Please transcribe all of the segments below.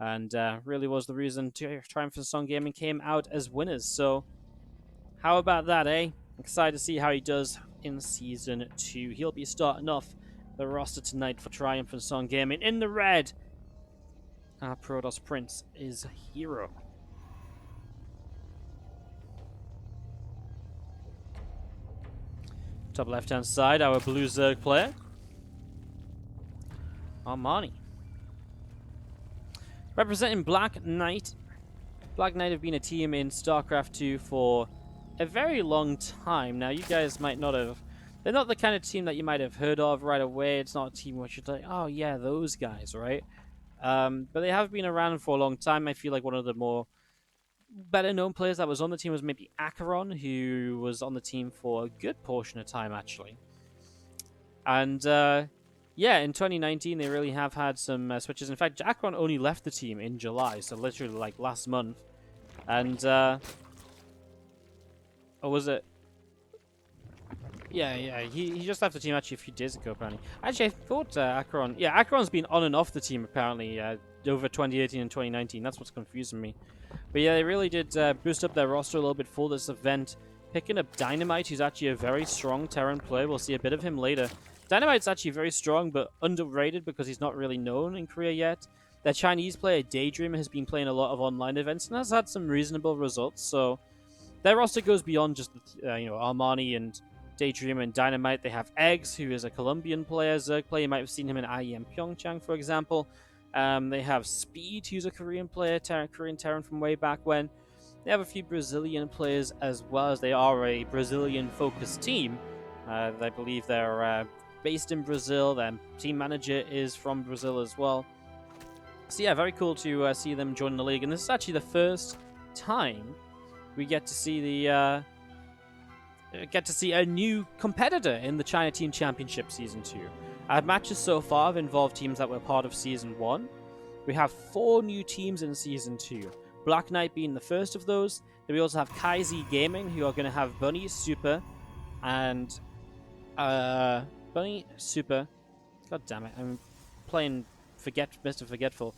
and really was the reason Triumphant Song Gaming came out as winners. So how about that, eh? Excited to see how he does in Season 2. He'll be starting off the roster tonight for Triumphant Song Gaming. In the red, our Protoss Prince is Hero. Top left-hand side, our blue Zerg player, Armani. Representing Black Knight. Black Knight have been a team in StarCraft 2 for a very long time. Now, you guys might not have... They're not the kind of team that you might have heard of right away. It's not a team which you're like, oh yeah, those guys, right? But they have been around for a long time. I feel like one of the more better known players that was on the team was maybe Acheron, who was on the team for a good portion of time, actually. And yeah, in 2019, they really have had some switches. In fact, Acheron only left the team in July, so literally like last month. And, or was it? Yeah, he just left the team actually a few days ago, apparently. Actually, I thought Acheron... Yeah, Acheron's been on and off the team, apparently, over 2018 and 2019. That's what's confusing me. But yeah, they really did boost up their roster a little bit for this event. Picking up Dynamite, who's actually a very strong Terran player. We'll see a bit of him later. Dynamite's actually very strong, but underrated because he's not really known in Korea yet. Their Chinese player, Daydream, has been playing a lot of online events and has had some reasonable results. So their roster goes beyond just, Armani and Daydream and Dynamite. They have Eggs, who is a Colombian player, Zerg player. You might have seen him in IEM Pyeongchang, for example. They have Speed, who's a Korean player, Korean Terran from way back when. They have a few Brazilian players as well, as they are a Brazilian-focused team. I believe they're based in Brazil. Their team manager is from Brazil as well. So yeah, very cool to see them join the league. And this is actually the first time we get to see a new competitor in the China Team Championship Season 2. Our matches so far have involved teams that were part of Season 1. We have 4 new teams in Season 2. Black Knight being the first of those. Then we also have Kaizi Gaming, who are going to have Bunny, Super, and... Bunny, Super... God damn it, I'm playing Mr. Forgetful.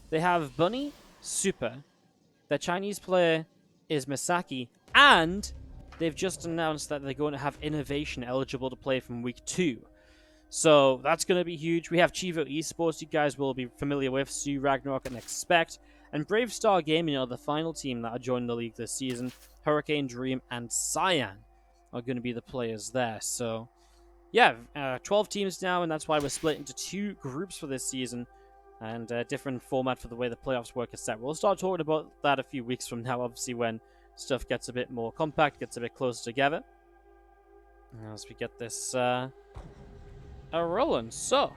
They have Bunny, Super. Their Chinese player is Misaki, and they've just announced that they're going to have Innovation eligible to play from Week 2. So that's going to be huge. We have Chivo Esports, you guys will be familiar with, Sue, Ragnarok, and Expect. And Brave Star Gaming are the final team that are joining the league this season. Hurricane, Dream, and Cyan are going to be the players there. So, yeah, 12 teams now, and that's why we're split into 2 groups for this season. And a different format for the way the playoffs work is set. We'll start talking about that a few weeks from now, obviously, when stuff gets a bit more compact, gets a bit closer together. As we get this rolling. So,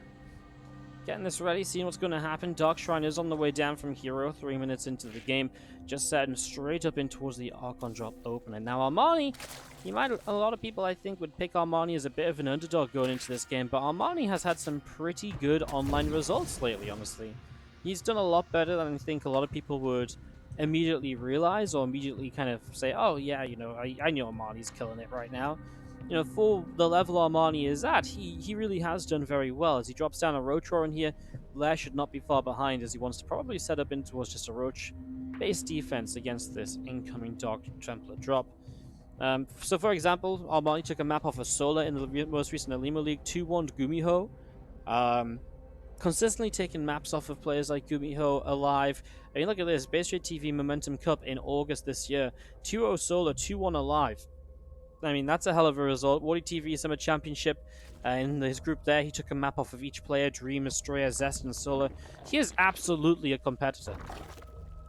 getting this ready, seeing what's going to happen. Dark Shrine is on the way down from Hero, 3 minutes into the game, just setting straight up in towards the Archon drop opening. Now Armani, a lot of people I think would pick Armani as a bit of an underdog going into this game, but Armani has had some pretty good online results lately, honestly. He's done a lot better than I think a lot of people would immediately realize or immediately kind of say, oh yeah, I know Armani's killing it right now. For the level Armani is at, he really has done very well. As he drops down a Roach Roar in here, Blair should not be far behind, as he wants to probably set up in towards just a Roach-based defense against this incoming Dark Templar drop. So for example, Armani took a map off of Solar in the most recent Alimo League, 2-1 Gumiho. Consistently taking maps off of players like Gumiho, Alive. I mean, look at this, WardiTV Momentum Cup in August this year. 2-0 Solar, 2-1 Alive. I mean, that's a hell of a result. WardiTV Summer Championship, in his group there, he took a map off of each player, Dream, Estrella, Zest, and Solar. He is absolutely a competitor.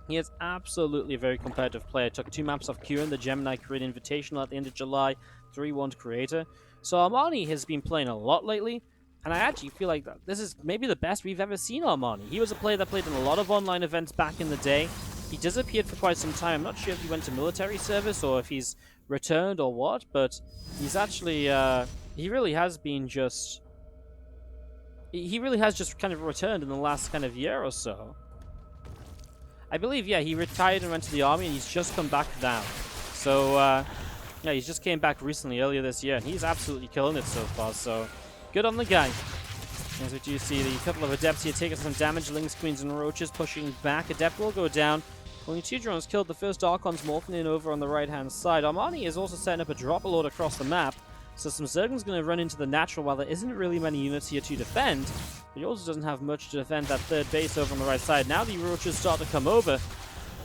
He is absolutely a very competitive player. Took 2 maps off Kieran, the Gemini Korean Invitational at the end of July, 3-1 Creator. So Armani has been playing a lot lately, and I actually feel like that this is maybe the best we've ever seen Armani. He was a player that played in a lot of online events back in the day. He disappeared for quite some time. I'm not sure if he went to military service or if he's returned or what, but he's actually, he really has just kind of returned in the last kind of year or so. I believe, yeah, he retired and went to the army, and he's just come back now. So, yeah, he's just came back recently, earlier this year, and he's absolutely killing it so far, so good on the guy. As we do see the couple of Adepts here taking some damage. Lynx, Queens, and Roaches pushing back. Adept will go down. Only 2 drones killed. The first Archon's morphing in over on the right-hand side. Armani is also setting up a drop alert across the map. So some Zerglin's going to run into the natural while there isn't really many units here to defend. But he also doesn't have much to defend that third base over on the right side. Now the Roaches start to come over.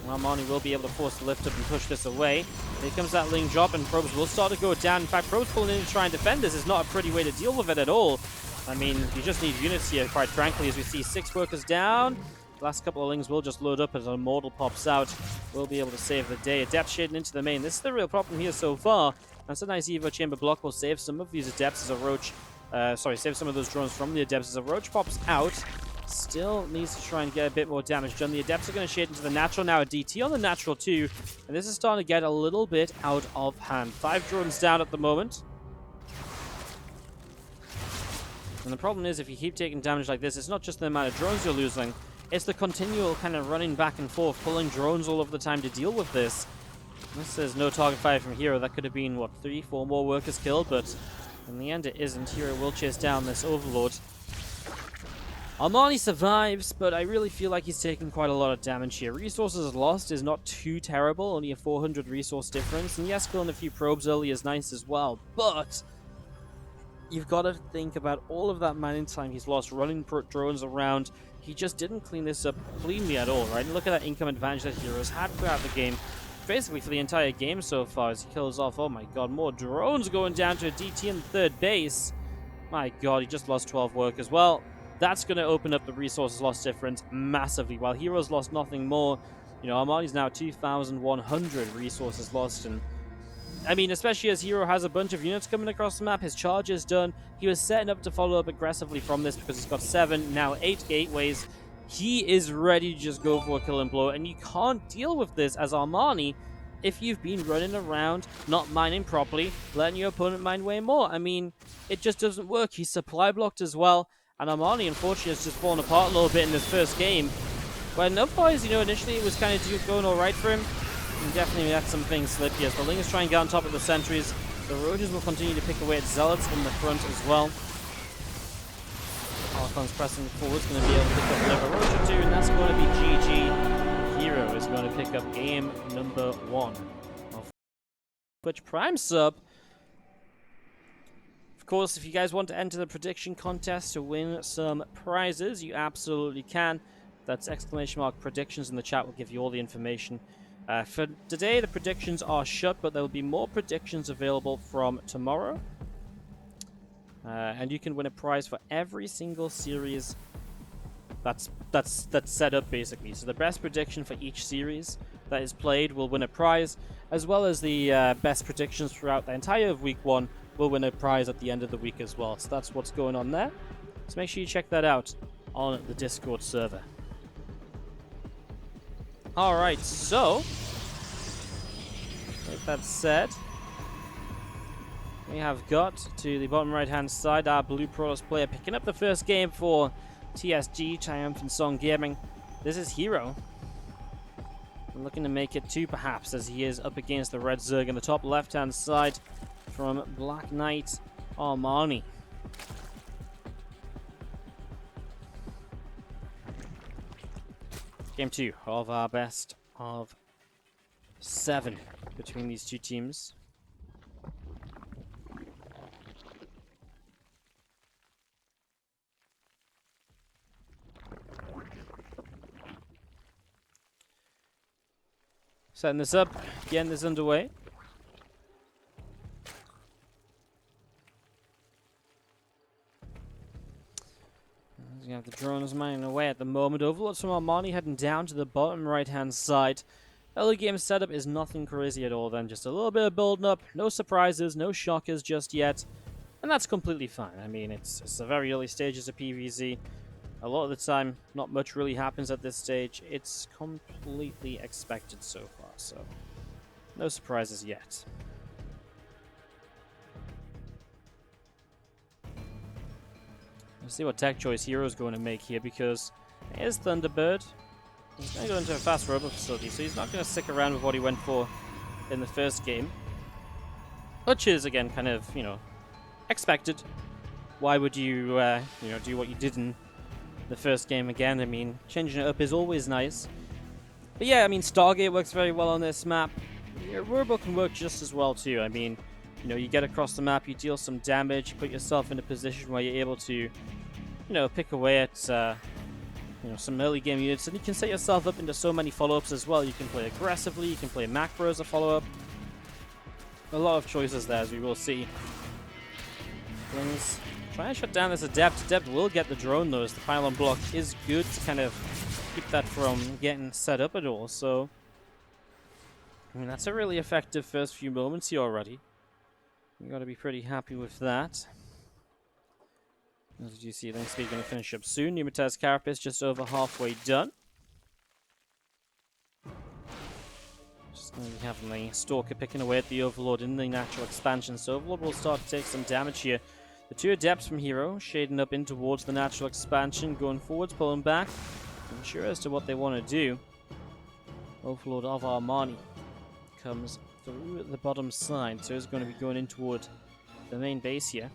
Armani will be able to force the lift up and push this away. Here comes that Ling drop, and Probes will start to go down. In fact, Probes pulling in to try and defend this is not a pretty way to deal with it at all. I mean, you just need units here, quite frankly, as we see 6 workers down. The last couple of Lings will just load up as an Immortal pops out. We'll be able to save the day. Adept shading into the main. This is the real problem here so far. That's a nice Evo Chamber block. Will save some of these Adepts as a Roach. Save some of those drones from the Adepts as a Roach pops out. Still needs to try and get a bit more damage done. The Adepts are going to shade into the natural now. A DT on the natural too. And this is starting to get a little bit out of hand. 5 drones down at the moment. And the problem is, if you keep taking damage like this, it's not just the amount of drones you're losing. It's the continual kind of running back and forth, pulling drones all over the time to deal with this. This says no target fire from Hero. That could have been, what, 3, 4 more workers killed, but in the end it isn't. Hero will chase down this Overlord. Armani survives, but I really feel like he's taking quite a lot of damage here. Resources lost is not too terrible, only a 400 resource difference. And yes, killing a few probes early is nice as well, but you've got to think about all of that mining time he's lost running drones around. He just didn't clean this up cleanly at all, right? And look at that income advantage that Heroes had throughout the game. Basically for the entire game so far as he kills off, oh my god, more drones going down to a DT in the third base. My god, he just lost 12 workers. Well, that's going to open up the resources lost difference massively. While Heroes lost nothing more, you know, Armani's now 2,100 resources lost. And I mean, especially as Hero has a bunch of units coming across the map, his charge is done. He was setting up to follow up aggressively from this because he's got 7, now 8 gateways. He is ready to just go for a kill and blow, and you can't deal with this as Armani if you've been running around, not mining properly, letting your opponent mine way more. I mean, it just doesn't work. He's supply blocked as well, and Armani, unfortunately, has just fallen apart a little bit in this first game. But otherwise, you know, initially it was kind of going all right for him. And definitely let some things slip here. So the Lingers try and get on top of the sentries. The Roaches will continue to pick away at Zealots in the front as well. Archon's pressing forward, is going to be able to pick up another Roach or 2, and that's going to be GG. Hero is going to pick up game number 1 of Twitch Prime sub. Of course, if you guys want to enter the prediction contest to win some prizes, you absolutely can. That's !! predictions in the chat will give you all the information. For today, the predictions are shut, but there will be more predictions available from tomorrow. And you can win a prize for every single series that's set up, basically. So the best prediction for each series that is played will win a prize, as well as the best predictions throughout the entire of week 1 will win a prize at the end of the week as well. So that's what's going on there. So make sure you check that out on the Discord server. Alright, so with that said, we have got to the bottom right hand side our Blue Protoss player picking up the first game for TSG, Triumphant Song Gaming. This is Hero. Looking to make it 2 perhaps, as he is up against the Red Zerg in the top left hand side from Black Knight Armani. Game 2 of our best of 7 between these two teams. Setting this up, getting this underway. You have the drones mining away at the moment. Overlords from Armani heading down to the bottom right-hand side. Early game setup is nothing crazy at all then. Just a little bit of building up. No surprises, no shockers just yet. And that's completely fine. I mean, it's the very early stages of PvZ. A lot of the time, not much really happens at this stage. It's completely expected so far, so no surprises yet. Let's see what tech choice Hero is going to make here, because here's Thunderbird. He's going to go into a fast robot facility, so he's not going to stick around with what he went for in the first game. Which is, again, kind of, you know, expected. why would you, you know, do what you did in the first game again? I mean, changing it up is always nice. But yeah, I mean, Stargate works very well on this map. Your Robo can work just as well too. I mean, you know, you get across the map, you deal some damage, you put yourself in a position where you're able to, you know, pick away at, you know, some early game units, and you can set yourself up into so many follow-ups as well. You can play aggressively, you can play macro as a follow-up. A lot of choices there, as we will see. Let's try and shut down this Adept. Adept will get the drone though, as the pylon block is good to kind of keep that from getting set up at all. So, I mean, that's a really effective first few moments here already. You got to be pretty happy with that. As you see, Lynx Speed going to finish up soon. Pneumatized Carapace just over halfway done. Just going to be having the Stalker picking away at the Overlord in the natural expansion. So Overlord will start to take some damage here. The two Adepts from Hero shading up in towards the natural expansion, going forwards, pulling back. Unsure as to what they want to do. Overlord of Armani comes through the bottom side, so he's going to be going in toward the main base here.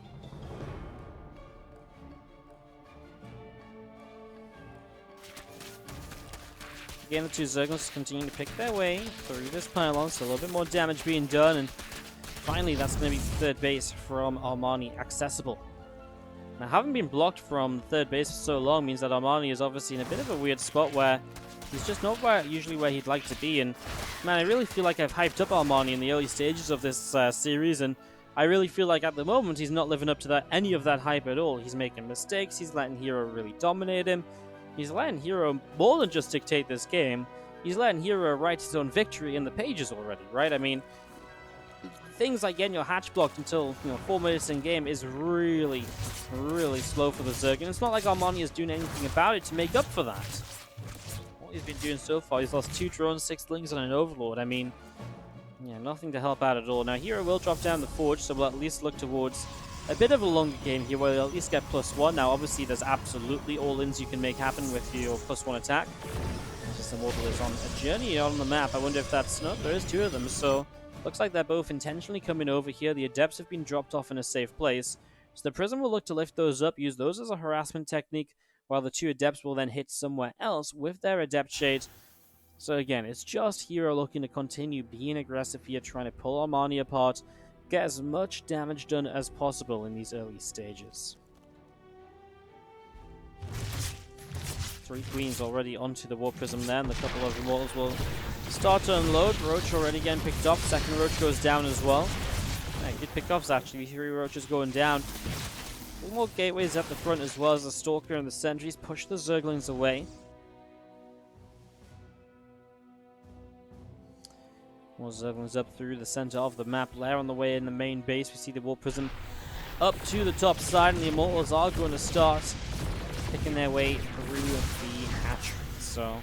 Again, the two Zerglings continue to pick their way through this pylon, so a little bit more damage being done, and finally that's going to be third base from Armani accessible. Now, having been blocked from third base for so long means that Armani is obviously in a bit of a weird spot where he's just not usually where he'd like to be, and man, I really feel like I've hyped up Armani in the early stages of this series, and I really feel like at the moment he's not living up to any of that hype at all. He's making mistakes, he's letting Hero really dominate him, he's letting Hero more than just dictate this game, he's letting Hero write his own victory in the pages already, right? I mean, things like getting your hatch blocked until, you know, 4 minutes in game is really, really slow for the Zerg, and it's not like Armani is doing anything about it to make up for that. What he's been doing so far, he's lost 2 drones, 6 Lings, and an Overlord. I mean, yeah, nothing to help out at all. Now, Hero will drop down the Forge, so we'll at least look towards a bit of a longer game here where we'll at least get +1. Now, obviously, there's absolutely all-ins you can make happen with your +1 attack. Just Immortal is on a journey on the map. I wonder if that's... No, there is 2 of them, so looks like they're both intentionally coming over here. The Adepts have been dropped off in a safe place. So the Prism will look to lift those up, use those as a harassment technique, while the 2 Adepts will then hit somewhere else with their Adept Shade. So again, it's just Hero looking to continue being aggressive here, trying to pull Armani apart, get as much damage done as possible in these early stages. 3 Queens already onto the Warp Prism there, and a couple of Immortals will start to unload. Roach already getting picked off. Second Roach goes down as well. Yeah, good pickoffs actually. 3 Roaches going down. 2 more gateways at the front as well as the Stalker and the Sentries push the Zerglings away. More Zerglings up through the center of the map. Lair on the way in the main base. We see the Warp Prism up to the top side, and the Immortals are going to start picking their way through the hatchery. So,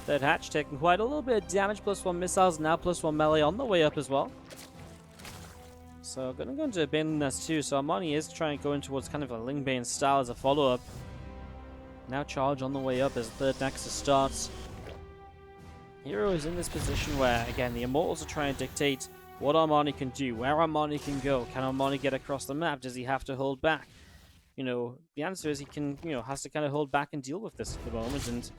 third hatch taking quite a little bit of damage. +1 missiles, now +1 melee on the way up as well. So, going to go into Abandoned Nest too. So, Armani is trying to go in towards kind of a Lingbane style as a follow-up. Now charge on the way up as third Nexus starts. Hero is in this position where, again, the Immortals are trying to dictate what Armani can do, where Armani can go. Can Armani get across the map? Does he have to hold back? You know, the answer is he can, you know, has to kind of hold back and deal with this at the moment, and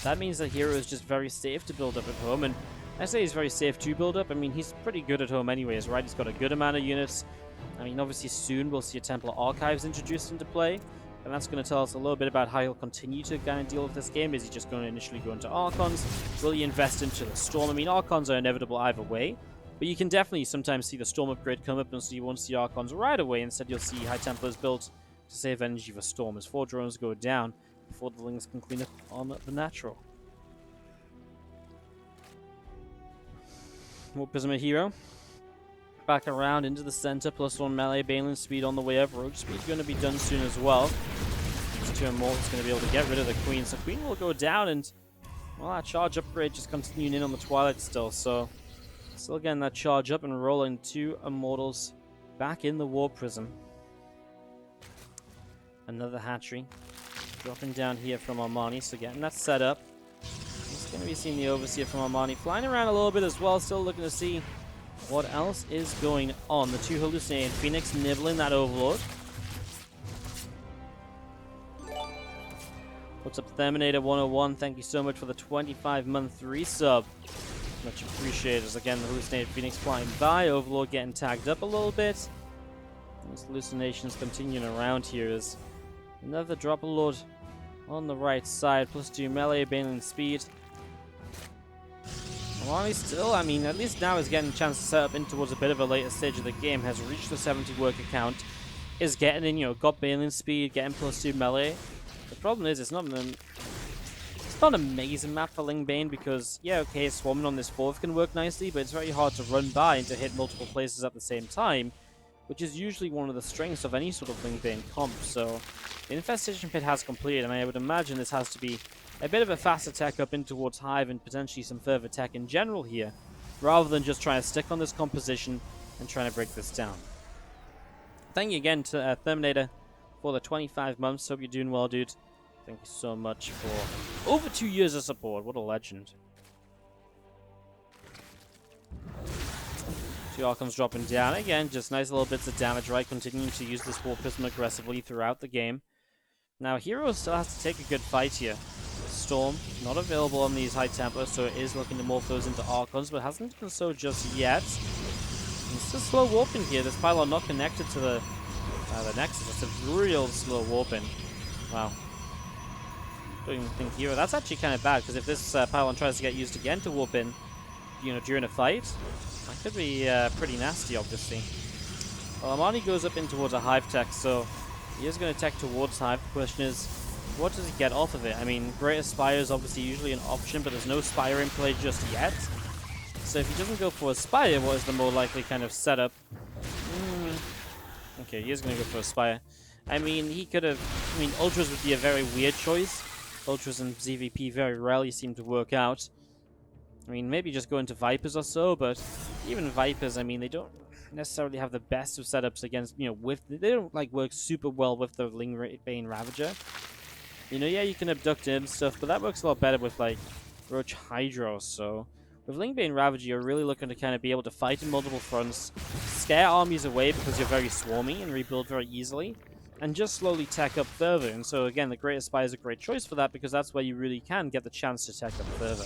that means that Hero is just very safe to build up at home. And I say he's very safe to build up. I mean, he's pretty good at home anyways, right? He's got a good amount of units. I mean, obviously soon we'll see a Templar Archives introduced into play, and that's going to tell us a little bit about how he'll continue to kind of deal with this game. Is he just going to initially go into Archons? Will he invest into the Storm? I mean, Archons are inevitable either way, but you can definitely sometimes see the Storm upgrade come up, and so you won't see Archons right away. Instead, you'll see High Templars built to save energy for Storm as 4 drones go down before the Lings can clean up on the natural. Warp Prism a Hero. Back around into the center, +1 melee, Balin speed on the way up. Roach speed going to be done soon as well. These 2 Immortals going to be able to get rid of the Queen. So Queen will go down, and well, that charge upgrade just continuing in on the Twilight still. So still getting that charge up and rolling. 2 Immortals back in the Warp Prism. Another hatchery dropping down here from Armani, so getting that set up. Just going to be seeing the Overseer from Armani flying around a little bit as well, still looking to see what else is going on. The 2 Hallucinating Phoenix nibbling that Overlord. What's up, Terminator 101? Thank you so much for the 25-month resub. Much appreciated. As again, the hallucinated Phoenix flying by, Overlord getting tagged up a little bit. These hallucinations continuing around here is another drop Lord on the right side, +2 melee, Banelin speed. Armani still, I mean, at least now is getting a chance to set up in towards a bit of a later stage of the game, has reached the 70 worker count, is getting in, you know, got Banelin speed, getting +2 melee. The problem is, it's not an amazing map for Lingbane because, yeah, okay, swarming on this 4th can work nicely, but it's very hard to run by and to hit multiple places at the same time, which is usually one of the strengths of any sort of Lingbane comp. So, the Infestation Pit has completed, and I would imagine this has to be a bit of a faster tech up in towards Hive and potentially some further tech in general here, rather than just trying to stick on this composition and trying to break this down. Thank you again to Terminator for the 25 months. Hope you're doing well, dude. Thank you so much for over 2 years of support. What a legend. 2 Archons dropping down. Again, just nice little bits of damage, right? Continuing to use this War Prism aggressively throughout the game. Now, Hero still has to take a good fight here. Storm, not available on these High Templars, so it is looking to morph those into Archons, but hasn't done so just yet. It's just slow warping here. This pylon not connected to the Nexus. It's a real slow warping. Wow. Don't even think Hero. That's actually kind of bad, because if this pylon tries to get used again to warp in, you know, during a fight, that could be pretty nasty, obviously. Well, Armani goes up in towards a Hive tech, so he is going to tech towards Hive. The question is, what does he get off of it? I mean, Greater Spire is obviously usually an option, but there's no Spire in play just yet. So if he doesn't go for a Spire, what is the more likely kind of setup? Okay, he is going to go for a Spire. I mean, he could have... I mean, Ultras would be a very weird choice. Ultras and ZVP very rarely seem to work out. I mean, maybe just go into Vipers or so, but even Vipers, I mean, they don't necessarily have the best of setups against, you know, with... They don't, like, work super well with the Lingbane Ravager. You know, yeah, you can abduct him and stuff, but that works a lot better with, like, Roach Hydro, so... With Lingbane Ravager, you're really looking to kind of be able to fight in multiple fronts, scare armies away because you're very swarmy and rebuild very easily, and just slowly tech up further. And so, again, the Greater Spire is a great choice for that because that's where you really can get the chance to tech up further.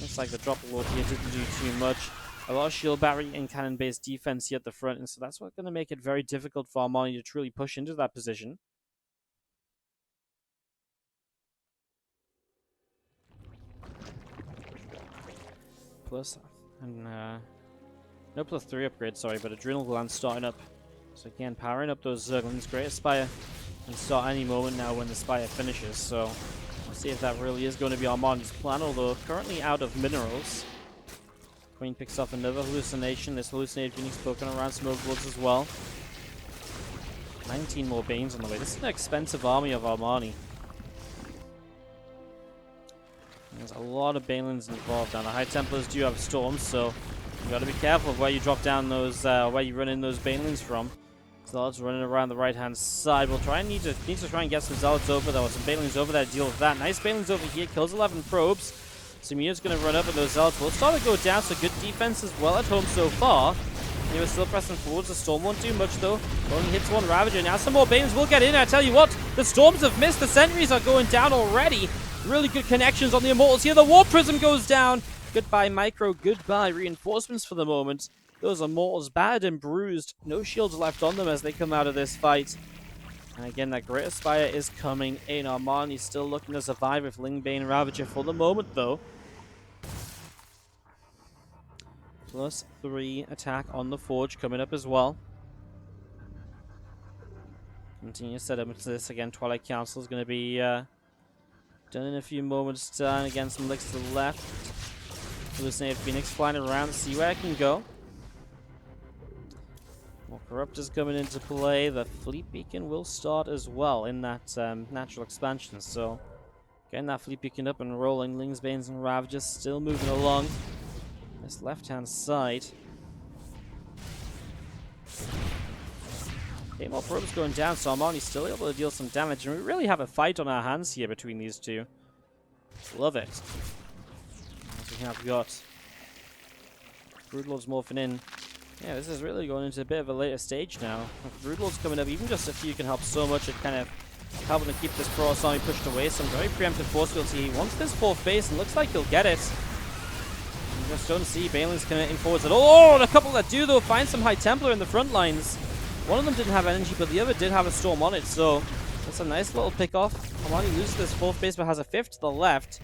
Looks like the Drop Lord here didn't do too much. A lot of shield battery and cannon-based defense here at the front, and so that's what's going to make it very difficult for Armani to truly push into that position. Plus, and no +3 upgrade, sorry, but Adrenal Gland starting up. So again, powering up those Zerglings. Greater Spire can start any moment now when the Spire finishes, so we'll see if that really is going to be Armani's plan, although currently out of minerals. Queen picks off another hallucination. This hallucinated Phoenix poking around some overlords as well. 19 more Banes on the way. This is an expensive army of Armani. There's a lot of Banelins involved now. The High Templars do have Storms, so you got to be careful of where you drop down those, where you run in those Banelins from. Zealots running around the right-hand side. We'll need to try and get some Zealots over there, or some Banelins over there to deal with that. Nice Banelins over here, kills 11 probes. Sumia's going to run up at those Zealots. Will start to go down, so good defense as well at home so far. They were still pressing forwards. The Storm won't do much, though. Only hits one Ravager. Now some more Banelins will get in. I tell you what, the Storms have missed. The Sentries are going down already. Really good connections on the Immortals here. The War Prism goes down. Goodbye, Micro. Goodbye, reinforcements for the moment. Those Immortals battered and bruised. No shields left on them as they come out of this fight. And again, that Greater Spire is coming in. Armani's still looking to survive with Lingbane Ravager for the moment, though. +3 attack on the Forge coming up as well. Continue to set up into this again. Twilight Council is going to be done in a few moments' time. Again, some licks to the left. Hallucinated Phoenix flying around to see where it can go. More Corruptors coming into play. The Fleet Beacon will start as well in that natural expansion. So, getting that Fleet Beacon up and rolling. Lingsbanes and Ravagers still moving along. This left-hand side. 8 more probes going down, so Armani's still able to deal some damage. And we really have a fight on our hands here between these two. Love it. As we have got Broodlords morphing in. Yeah, this is really going into a bit of a later stage now. With Broodlords coming up, even just a few can help so much at kind of helping to keep this Cross Army pushed away. Some very preemptive force fields here. He wants this 4th base and looks like he'll get it. You just don't see Banelings committing forwards at all. Oh, and a couple that do, though, find some High Templar in the front lines. One of them didn't have energy, but the other did have a Storm on it, so that's a nice little pick-off. Armani loses this 4th base, but has a 5th to the left.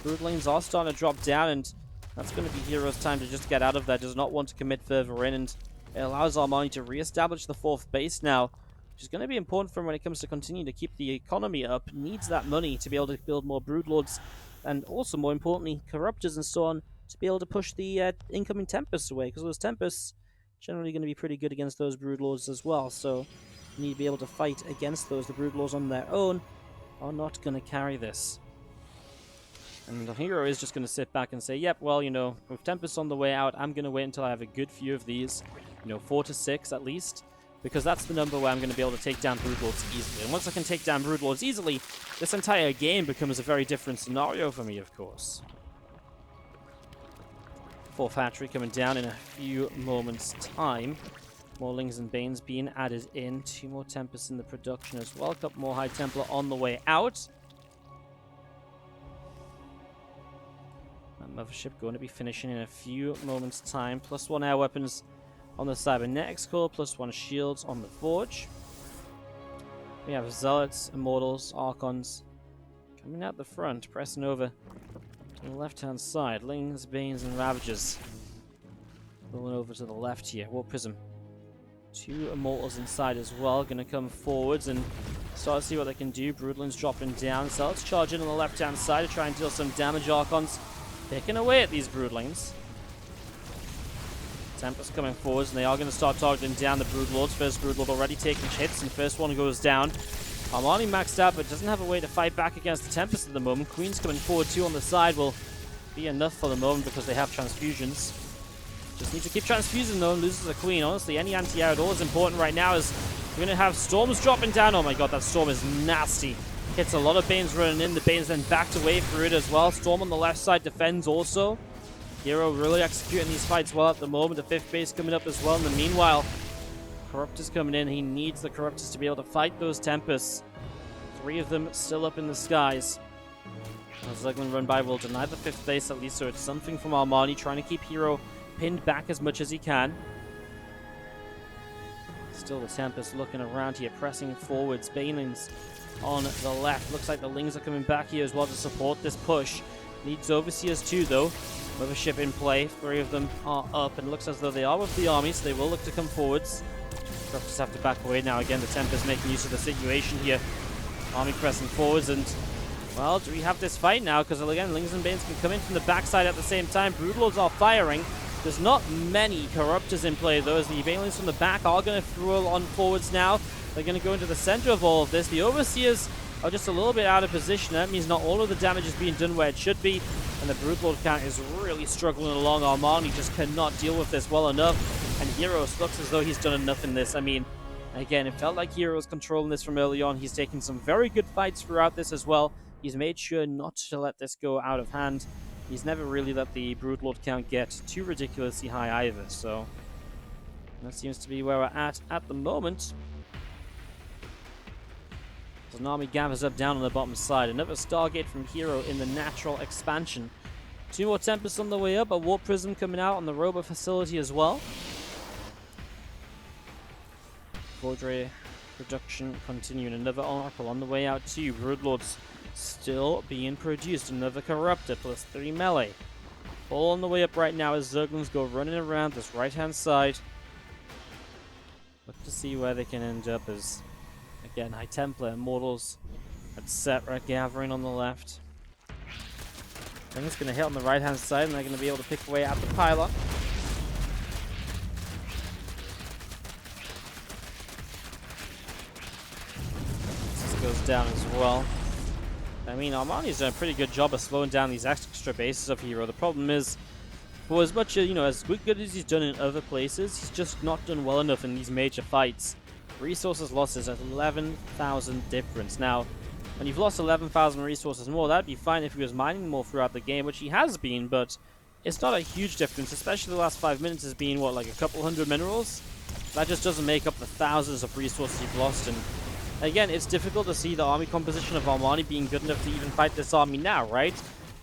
Broodlings are starting to drop down, and that's going to be Hero's time to just get out of there. Does not want to commit further in, and it allows Armani to re-establish the 4th base now, which is going to be important for him when it comes to continuing to keep the economy up. Needs that money to be able to build more Broodlords, and also, more importantly, Corruptors and so on, to be able to push the incoming Tempests away, because those Tempests generally going to be pretty good against those Broodlords as well, so you need to be able to fight against those. The Broodlords on their own are not going to carry this. And the hero is just going to sit back and say, yep, well, you know, with Tempests on the way out, I'm going to wait until I have a good few of these, you know, 4 to 6 at least, because that's the number where I'm going to be able to take down Broodlords easily. And once I can take down Broodlords easily, this entire game becomes a very different scenario for me, of course. 4th hatchery coming down in a few moments' time. More Lings and Banes being added in. 2 more Tempests in the production as well. A couple more High Templar on the way out. That Mothership going to be finishing in a few moments' time. +1 air weapons on the Cybernetics core. +1 shields on the Forge. We have Zealots, Immortals, Archons coming out the front, pressing over on the left-hand side. Lings, Banes, and Ravagers rolling over to the left here. War Prism. 2 Immortals inside as well. Going to come forwards and start to see what they can do. Broodlings dropping down. So let's charge in on the left-hand side to try and deal some damage. Archons picking away at these Broodlings. Tempest coming forwards, and they are going to start targeting down the Broodlords. First Broodlord already taking hits, and first one goes down. Armani maxed out, but doesn't have a way to fight back against the Tempest at the moment. Queen's coming forward too on the side will be enough for the moment because they have transfusions. Just need to keep transfusing though, and loses a Queen. Honestly, any anti-air at all is important right now as we're going to have Storms dropping down. Oh my god, that Storm is nasty. Hits a lot of Banes running in. The Banes then backed away through it as well. Storm on the left side defends also. Hero really executing these fights well at the moment. The 5th base coming up as well. In the meanwhile, Corruptors coming in. He needs the Corruptors to be able to fight those Tempests. 3 of them still up in the skies. Zeglan run by will deny the 5th base at least, so it's something from Armani, trying to keep Hero pinned back as much as he can. Still the Tempest looking around here, pressing forwards. Banelings on the left. Looks like the Lings are coming back here as well to support this push. Needs Overseers too though. Mothership in play. 3 of them are up, and looks as though they are with the army, so they will look to come forwards. Corruptors have to back away now. Again, the Tempest making use of the situation here. Army pressing forwards, and well, do we have this fight now? Because again, Lings and Banes can come in from the backside at the same time. Broodlords are firing. There's not many Corruptors in play though, as the Banelings from the back are going to throw on forwards now. They're going to go into the center of all of this. The Overseers are just a little bit out of position. That means not all of the damage is being done where it should be, and the Broodlord count is really struggling along. Armani just cannot deal with this well enough, and Heroes looks as though he's done enough in this. I mean, again, it felt like Heroes controlling this from early on. He's taken some very good fights throughout this as well. He's made sure not to let this go out of hand. He's never really let the Broodlord count get too ridiculously high either, so that seems to be where we're at the moment. As an army gathers up down on the bottom side. Another Stargate from Hero in the natural expansion. 2 more Tempests on the way up. A War Prism coming out on the Robo facility as well. Forgery production continuing. Another Oracle on the way out too. Broodlords still being produced. Another Corruptor +3 melee. All on the way up right now as Zerglings go running around this right-hand side. Look to see where they can end up as, again, High Templar, Immortals, etc. gathering on the left. I think it's going to hit on the right-hand side, and they're going to be able to pick away at the pylon. This goes down as well. I mean, Armani's done a pretty good job of slowing down these extra bases of Hero. The problem is, for as much as, as good as he's done in other places, he's just not done well enough in these major fights. Resources losses at 11,000 difference. Now, when you've lost 11,000 resources more, that'd be fine if he was mining more throughout the game, which he has been, but it's not a huge difference, especially the last 5 minutes has been, what, like a couple hundred minerals? That just doesn't make up the thousands of resources you've lost, and again, it's difficult to see the army composition of Armani being good enough to even fight this army now, right?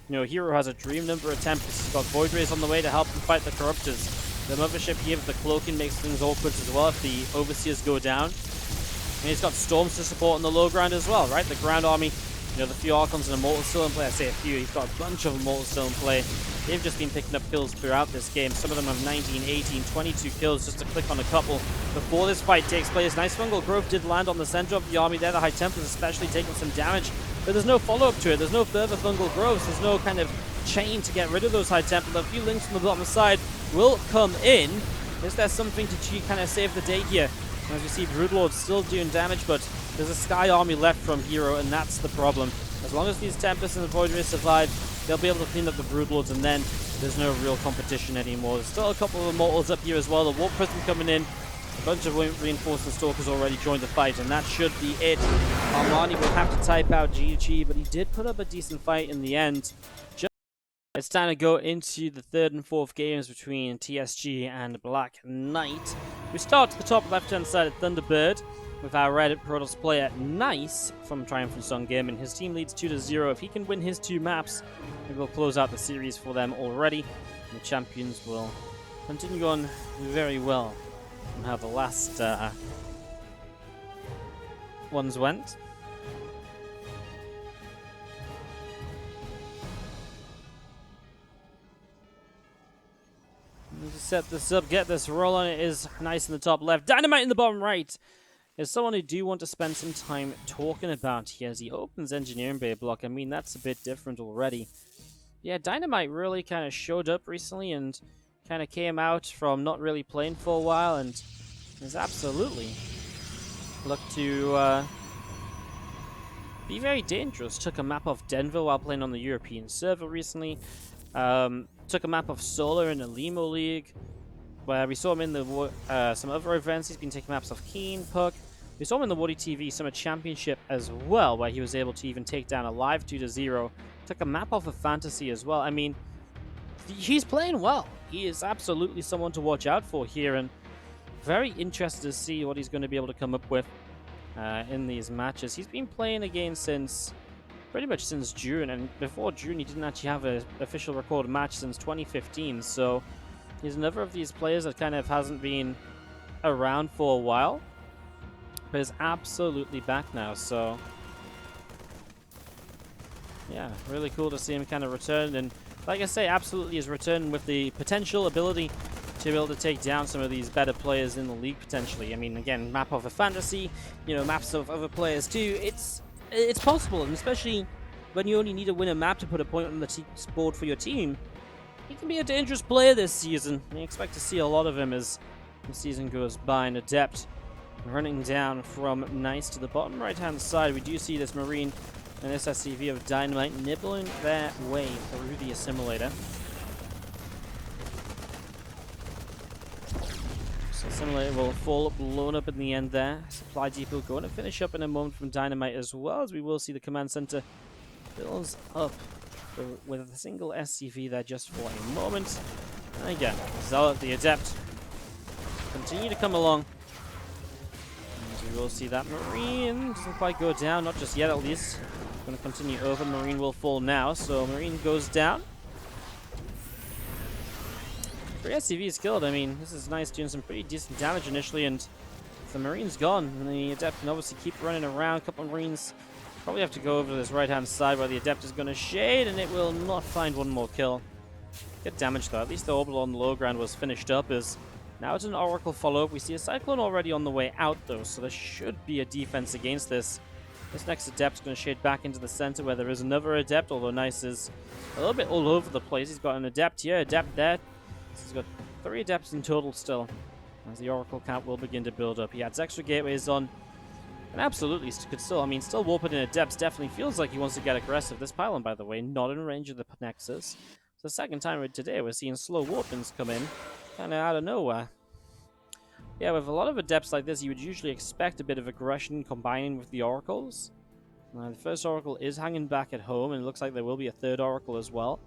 You know, Hero has a Dream number of Tempests. He's got Void Rays on the way to help him fight the Corruptors. The Mothership here with the Cloaking makes things awkward as well if the Overseers go down. And he's got Storms to support on the low ground as well, right? The ground army, you know, the few Archons and Immortals still in play. I say a few, he's got a bunch of Immortals still in play. They've just been picking up kills throughout this game. Some of them have 19, 18, 22 kills, just to click on a couple before this fight takes place. Nice Fungal Growth did land on the center of the army there. The High Templars especially taking some damage, but there's no follow-up to it. There's no further Fungal Growths. There's no kind of chain to get rid of those High Templars. A few links from the bottom side will come in. Is there something to kind of save the day here? As we see, Broodlord still doing damage, but there's a Sky Army left from Hero, and that's the problem. As long as these Tempests and the Void Rays survive, they'll be able to clean up the Broodlords, and then there's no real competition anymore. There's still a couple of Immortals up here as well. The Warp Prism coming in. A bunch of Reinforced Stalkers already joined the fight, and that should be it. Armani will have to type out GG, but he did put up a decent fight in the end. It's time to go into the third and fourth games between TSG and Black Knight. We start to the top left-hand side at Thunderbird with our red Protoss player Nice from Triumphant Song Gaming. His team leads 2-0. If he can win his 2 maps, we will close out the series for them already. And the champions will continue on very well from how the last ones went. To set this up, get this roll on it is Nice in the top left. Dynamite in the bottom right is someone who do want to spend some time talking about here as he opens Engineering Bay block. I mean, that's a bit different already. Yeah, Dynamite really kind of showed up recently and kind of came out from not really playing for a while and has absolutely looked to be very dangerous. Took a map off Denver while playing on the European server recently. Took a map of Solar in the Limo League, where we saw him in the some other events. He's been taking maps of Keen, Puck. We saw him in the WardiTV Summer Championship as well, where he was able to even take down a live 2-0. Took a map off of Fantasy as well. I mean, he's playing well. He is absolutely someone to watch out for here, and very interested to see what he's going to be able to come up with in these matches. He's been playing again pretty much since June, and before June he didn't actually have an official recorded match since 2015, so he's another of these players that kind of hasn't been around for a while, but is absolutely back now. So yeah, really cool to see him kind of return, and like I say, absolutely is returning with the potential ability to be able to take down some of these better players in the league potentially. I mean, again, map of a Fantasy, you know, maps of other players too. It's possible, and especially when you only need to win a map to put a point on the board for your team, he can be a dangerous player this season. I expect to see a lot of him as the season goes by. An Adept running down from Nice to the bottom right-hand side. We do see this Marine and this SCV of Dynamite nibbling their way through the Assimilator. Assimilator will fall blown up in the end there. Supply depot going to finish up in a moment from Dynamite as well, as we will see the command center fills up with a single SCV there just for a moment. And again, Zealot, the Adept, continue to come along. And we will see that Marine doesn't quite go down, not just yet at least. Going to continue over. Marine will fall now, so Marine goes down. 3 SCVs killed. I mean, this is Nice, doing some pretty decent damage initially, and the Marine's gone, and the Adept can obviously keep running around. A couple of Marines probably have to go over to this right-hand side where the Adept is going to shade, and it will not find one more kill. Get damage though. At least the orbital on the low ground was finished up, as now it's an Oracle follow-up. We see a Cyclone already on the way out though, so there should be a defense against this. This next Adept is going to shade back into the center where there is another Adept, although Nice is a little bit all over the place. He's got an Adept here, Adept there. He's got 3 Adepts in total still, as the Oracle count will begin to build up. He adds extra gateways on, and absolutely could still, I mean, still warping in Adepts definitely feels like he wants to get aggressive. This pylon, by the way, not in range of the Nexus. It's the second time today we're seeing slow warpings come in, kind of out of nowhere. Yeah, with a lot of Adepts like this, you would usually expect a bit of aggression combining with the Oracles. The first Oracle is hanging back at home, and it looks like there will be a third Oracle as well.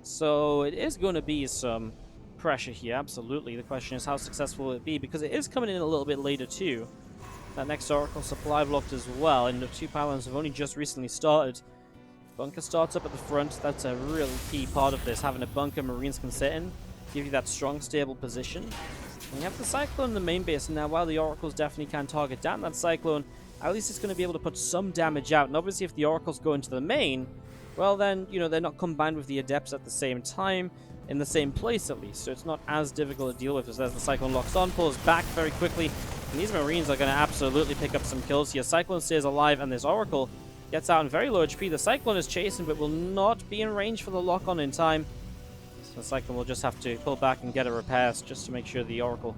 So it is going to be some pressure here, absolutely. The question is, how successful will it be? Because it is coming in a little bit later too. that next Oracle supply blocked as well, and the 2 pylons have only just recently started. Bunker starts up at the front. That's a really key part of this. Having a bunker Marines can sit in, give you that strong, stable position. And you have the Cyclone in the main base. Now, while the Oracles definitely can target down that Cyclone, at least it's going to be able to put some damage out. And obviously, if the Oracles go into the main, well then, you know, they're not combined with the Adepts at the same time, in the same place at least. So it's not as difficult to deal with as the Cyclone locks on, pulls back very quickly. And these Marines are going to absolutely pick up some kills here. Cyclone stays alive, and this Oracle gets out in very low HP. The Cyclone is chasing, but will not be in range for the lock-on in time. So the Cyclone will just have to pull back and get a repairs just to make sure the Oracle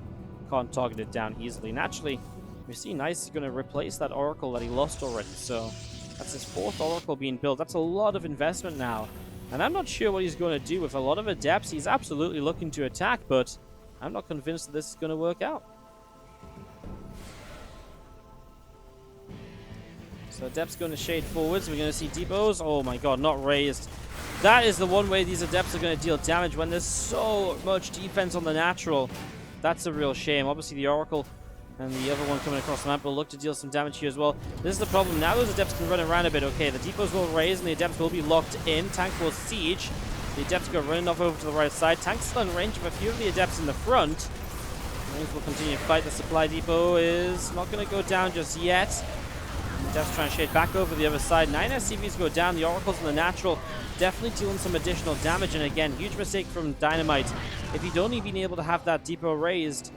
can't target it down easily. Naturally, we see Nice is going to replace that Oracle that he lost already. So that's his 4th Oracle being built. That's a lot of investment now. And I'm not sure what he's going to do with a lot of Adepts. He's absolutely looking to attack, but I'm not convinced that this is going to work out. So Adepts going to shade forwards. We're going to see depots. Oh my god, not raised. That is the one way these Adepts are going to deal damage when there's so much defense on the natural. That's a real shame. Obviously the Oracle and the other one coming across the map will look to deal some damage here as well. This is the problem. Now those Adepts can run around a bit. Okay, the depots will raise and the Adepts will be locked in. Tank will siege. The Adepts go running off over to the right side. Tank's still in range of a few of the Adepts in the front. Marines will continue to fight. The supply depot is not going to go down just yet. Adepts trying to shade back over the other side. 9 SCVs go down. The Oracles and the Natural definitely dealing some additional damage. And again, huge mistake from Dynamite. If he'd only been able to have that depot raised,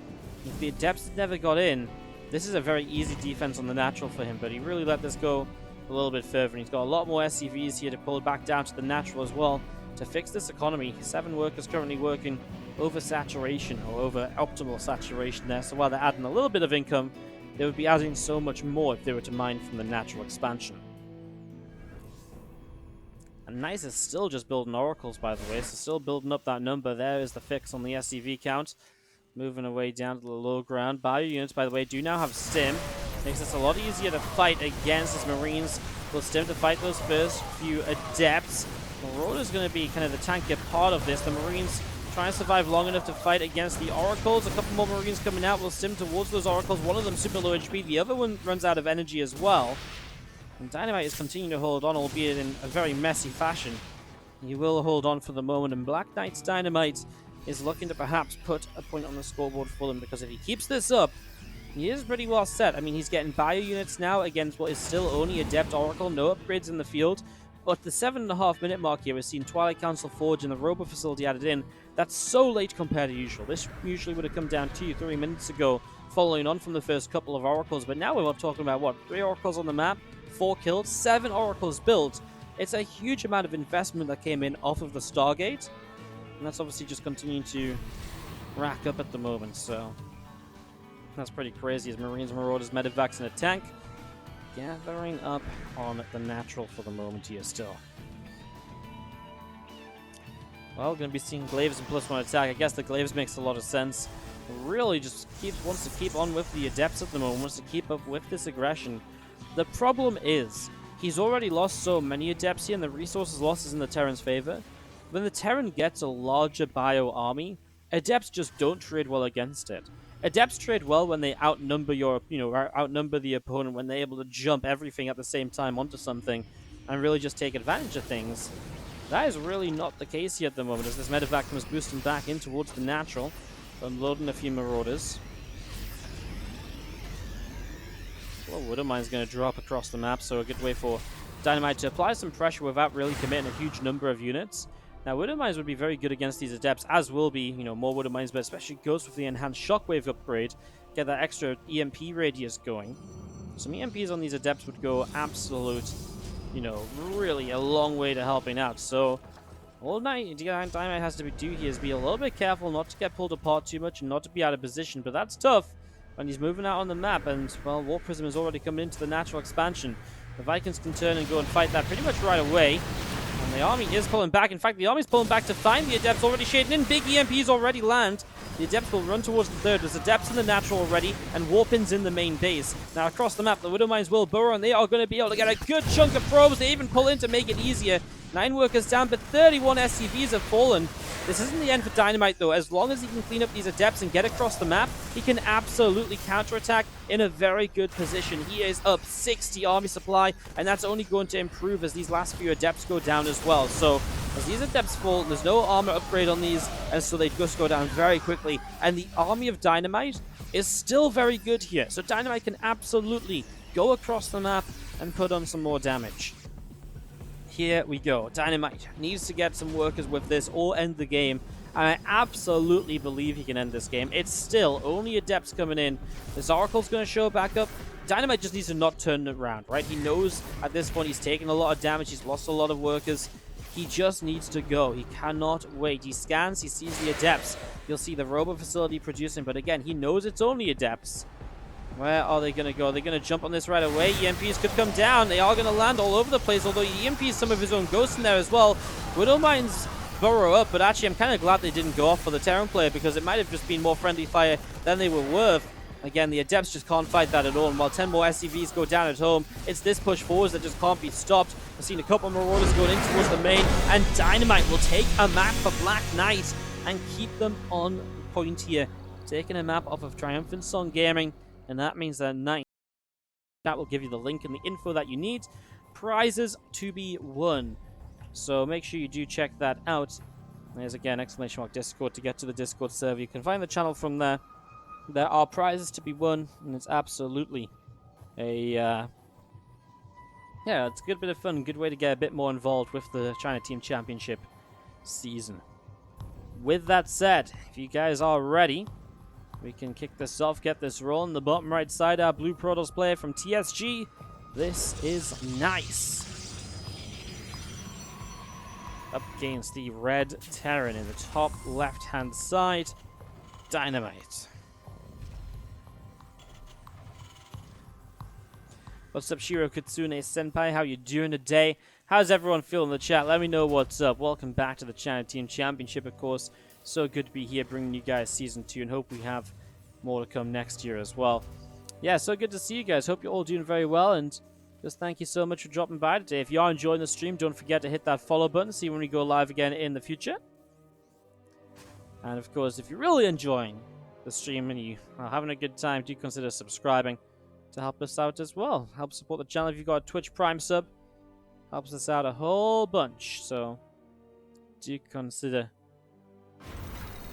if the Adepts had never got in, this is a very easy defense on the Natural for him. But he really let this go a little bit further. And he's got a lot more SCVs here to pull it back down to the Natural as well to fix this economy. 7 workers currently working over saturation or over optimal saturation there. So while they're adding a little bit of income, they would be adding so much more if they were to mine from the natural expansion. And Nice is still just building Oracles, by the way, so still building up that number. There is the fix on the SCV count. Moving away down to the low ground. Bio units, by the way, do now have Stim. Makes this a lot easier to fight against as Marines will Stim to fight those first few Adepts. Marauder's going to be kind of the tankier part of this. The Marines trying to survive long enough to fight against the Oracles. A couple more Marines coming out will Stim towards those Oracles. One of them super low HP. The other one runs out of energy as well. And Dynamite is continuing to hold on, albeit in a very messy fashion. He will hold on for the moment. And Black Knight's Dynamite is looking to perhaps put a point on the scoreboard for them. Because if he keeps this up, he is pretty well set. I mean, he's getting bio units now against what is still only Adept Oracle. No upgrades in the field. But the 7.5 minute mark here, we're seeing Twilight Council Forge and the Robo facility added in. That's so late compared to usual. This usually would have come down 2-3 minutes ago, following on from the first couple of Oracles. But now we're talking about, what, 3 Oracles on the map, 4 killed, 7 Oracles built. It's a huge amount of investment that came in off of the Stargate. And that's obviously just continuing to rack up at the moment, so that's pretty crazy as Marines, Marauders, Medivacs, and a tank gathering up on the natural for the moment here still. Well, going to be seeing Glaives and +1 attack. I guess the Glaives makes a lot of sense. Really just wants to keep on with the Adepts at the moment, wants to keep up with this aggression. The problem is, he's already lost so many Adepts here, and the resources lost is in the Terran's favor. When the Terran gets a larger bio army, Adepts just don't trade well against it. Adepts trade well when they outnumber outnumber the opponent, when they're able to jump everything at the same time onto something and really just take advantage of things. That is really not the case here at the moment, as this Medivac comes boosting back in towards the natural, unloading a few Marauders. Well, Widowmine's going to drop across the map, so a good way for Dynamite to apply some pressure without really committing a huge number of units. Now, Widowmines would be very good against these Adepts, as will be, more Widowmines, but especially Ghost with the enhanced Shockwave upgrade. Get that extra EMP radius going. Some EMPs on these Adepts would go absolute, really a long way to helping out. So, all Dynamite has to do here is be a little bit careful not to get pulled apart too much and not to be out of position. But that's tough when he's moving out on the map, and, well, War Prism is already coming into the natural expansion. The Vikings can turn and go and fight that pretty much right away. And the army is pulling back. In fact, the army's pulling back to find the Adepts already shading in. Big EMPs already land. The Adepts will run towards the third. There's Adepts in the natural already, and Warpins in the main base. Now, across the map, the Widowmines will burrow, and they are going to be able to get a good chunk of probes. They even pull in to make it easier. 9 workers down, but 31 SCVs have fallen. This isn't the end for Dynamite, though. As long as he can clean up these adepts and get across the map, he can absolutely counterattack in a very good position. He is up 60 army supply, and that's only going to improve as these last few adepts go down as well. So, as these adepts fall, there's no armor upgrade on these, and so they just go down very quickly. And the army of Dynamite is still very good here. So Dynamite can absolutely go across the map and put on some more damage. Here we go. Dynamite needs to get some workers with this or end the game. And I absolutely believe he can end this game. It's still only adepts coming in. This Oracle's going to show back up. Dynamite just needs to not turn it around, right? He knows at this point he's taken a lot of damage. He's lost a lot of workers. He just needs to go. He cannot wait. He scans. He sees the adepts. You'll see the robo facility producing. But again, he knows it's only adepts. Where are they going to go? They're going to jump on this right away. EMPs could come down. They are going to land all over the place, although he EMPs some of his own ghosts in there as well. Widow Mines burrow up, but actually I'm kind of glad they didn't go off for the Terran player because it might have just been more friendly fire than they were worth. Again, the adepts just can't fight that at all, and while 10 more SCVs go down at home, it's this push forwards that just can't be stopped. I've seen a couple of Marauders going in towards the main, and Dynamite will take a map for Black Knight and keep them on point here. Taking a map off of Triumphant Song Gaming. And that means that that will give you the link and the info that you need. Prizes to be won. So make sure you do check that out. There's again ! Discord to get to the Discord server. You can find the channel from there. There are prizes to be won, and it's absolutely a yeah, it's a good bit of fun. Good way to get a bit more involved with the China Team Championship season. With that said, if you guys are ready, we can kick this off, get this rolling. The bottom right side, our Blue Protoss player from TSG. This is nice. Up against the red Terran in the top left-hand side. Dynamite. What's up, Shiro Kitsune Senpai? How you doing today? How's everyone feeling in the chat? Let me know what's up. Welcome back to the China Team Championship, of course. So good to be here bringing you guys Season 2, and hope we have more to come next year as well. Yeah, so good to see you guys. Hope you're all doing very well, and just thank you so much for dropping by today. If you are enjoying the stream, don't forget to hit that follow button, see when we go live again in the future. And of course, if you're really enjoying the stream and you are having a good time, do consider subscribing to help us out as well. Help support the channel if you've got a Twitch Prime sub. Helps us out a whole bunch, so do consider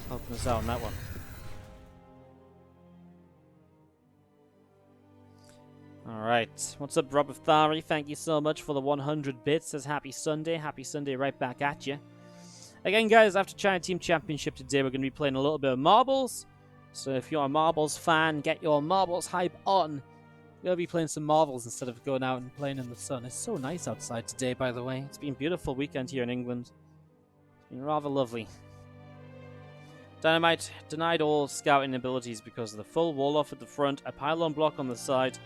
helping us out on that one. Alright, what's up, Rob of Thari? Thank you so much for the 100 bits. Says happy Sunday right back at you. Again, guys, after China Team Championship today, we're going to be playing a little bit of marbles. So if you're a marbles fan, get your marbles hype on. We're going to be playing some marbles instead of going out and playing in the sun. It's so nice outside today, by the way. It's been a beautiful weekend here in England. It's been rather lovely. Dynamite denied all scouting abilities because of the full wall off at the front, a pylon block on the side.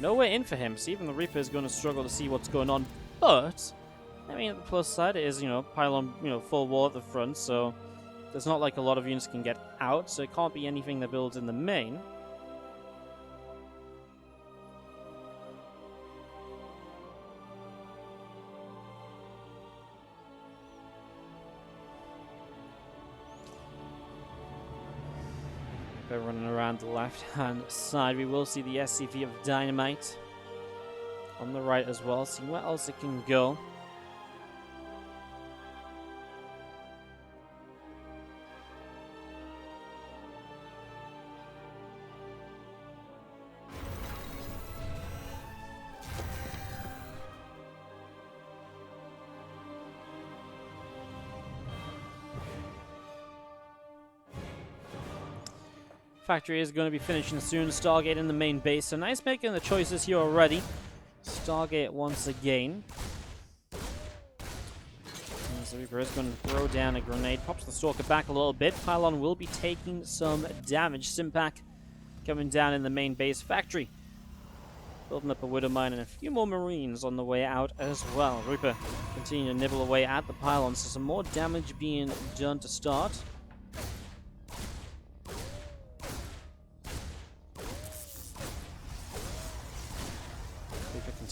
No way in for him, so even the Reaper is going to struggle to see what's going on. But, I mean, at the plus side, it is, pylon, full wall at the front, so there's not like a lot of units can get out, so it can't be anything that builds in the main. They're running around the left-hand side. We will see the SCV of Dynamite on the right as well. See where else it can go. Factory is going to be finishing soon. Stargate in the main base. So nice making the choices here already. Stargate once again. So Reaper is going to throw down a grenade. Pops the Stalker back a little bit. Pylon will be taking some damage. Simpack coming down in the main base. Factory building up a Widow Mine and a few more Marines on the way out as well. Reaper continuing to nibble away at the Pylon. So some more damage being done to start.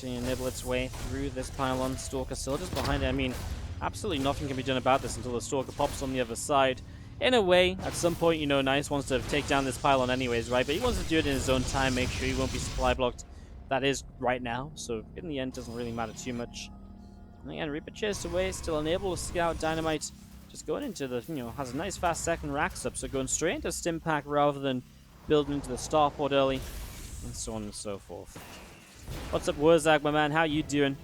Continue to nibble its way through this pylon. Stalker still just behind it. I mean, absolutely nothing can be done about this until the Stalker pops on the other side. In a way, at some point, you know, Nice wants to take down this pylon anyways, right? But he wants to do it in his own time, make sure he won't be supply blocked. That is right now, so in the end, it doesn't really matter too much. And again, Reaper chased away, still unable to scout. Dynamite just going into the, you know, has a nice fast second racks up, so going straight into Stim Pack rather than building into the starport early, and so on and so forth. What's up, Wurzag, my man? How you doing?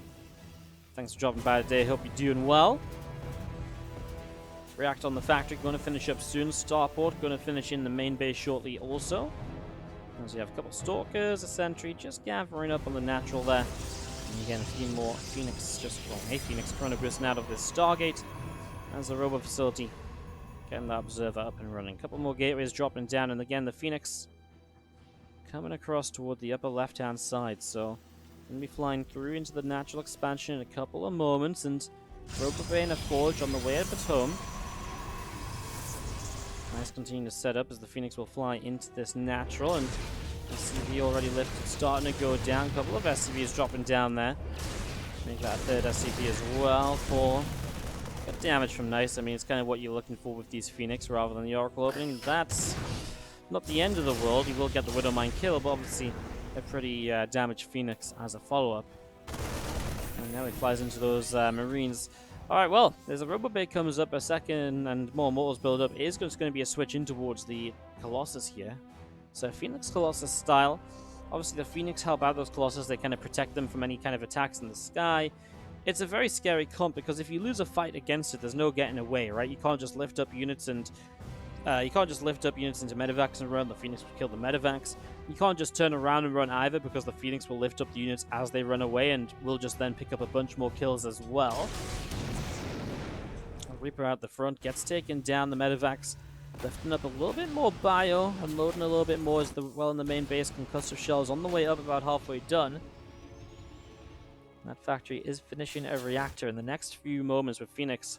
Thanks for dropping by today. Hope you're doing well. React on the factory, going to finish up soon. Starport going to finish in the main base shortly also. As you have a couple Stalkers, a Sentry, just gathering up on the natural there. And again, a few more Phoenix, just, well, a Phoenix Chronoburst out of this Stargate. As the Robo Facility, getting the Observer up and running. A couple more gateways dropping down, and again, the Phoenix coming across toward the upper left-hand side. So, going to be flying through into the natural expansion in a couple of moments, and Robo Vein Forge on the way up at home. Nice continuing to set up as the Phoenix will fly into this natural, and SCV already lifted, starting to go down. A couple of SCVs dropping down there. Make that third SCV as well for got damage from Nice. I mean, it's kind of what you're looking for with these Phoenix rather than the Oracle opening. That's not the end of the world. You will get the Widowmine kill, but obviously a pretty damaged Phoenix as a follow-up. And now he flies into those Marines. Alright, well, there's a Robobay comes up, a second, and more Mortals build up. It is just going to be a switch in towards the Colossus here. So Phoenix Colossus style. Obviously the Phoenix help out those Colossus, they kind of protect them from any kind of attacks in the sky. It's a very scary comp because if you lose a fight against it, there's no getting away, right? You can't just lift up units and into medevacs and run. The Phoenix will kill the medevacs. You can't just turn around and run either because the Phoenix will lift up the units as they run away and will just then pick up a bunch more kills as well. Reaper out the front, gets taken down. The medevacs lifting up a little bit more bio, unloading a little bit more as well in the main base. Concussive shells on the way up, about halfway done. That factory is finishing a reactor in the next few moments with Phoenix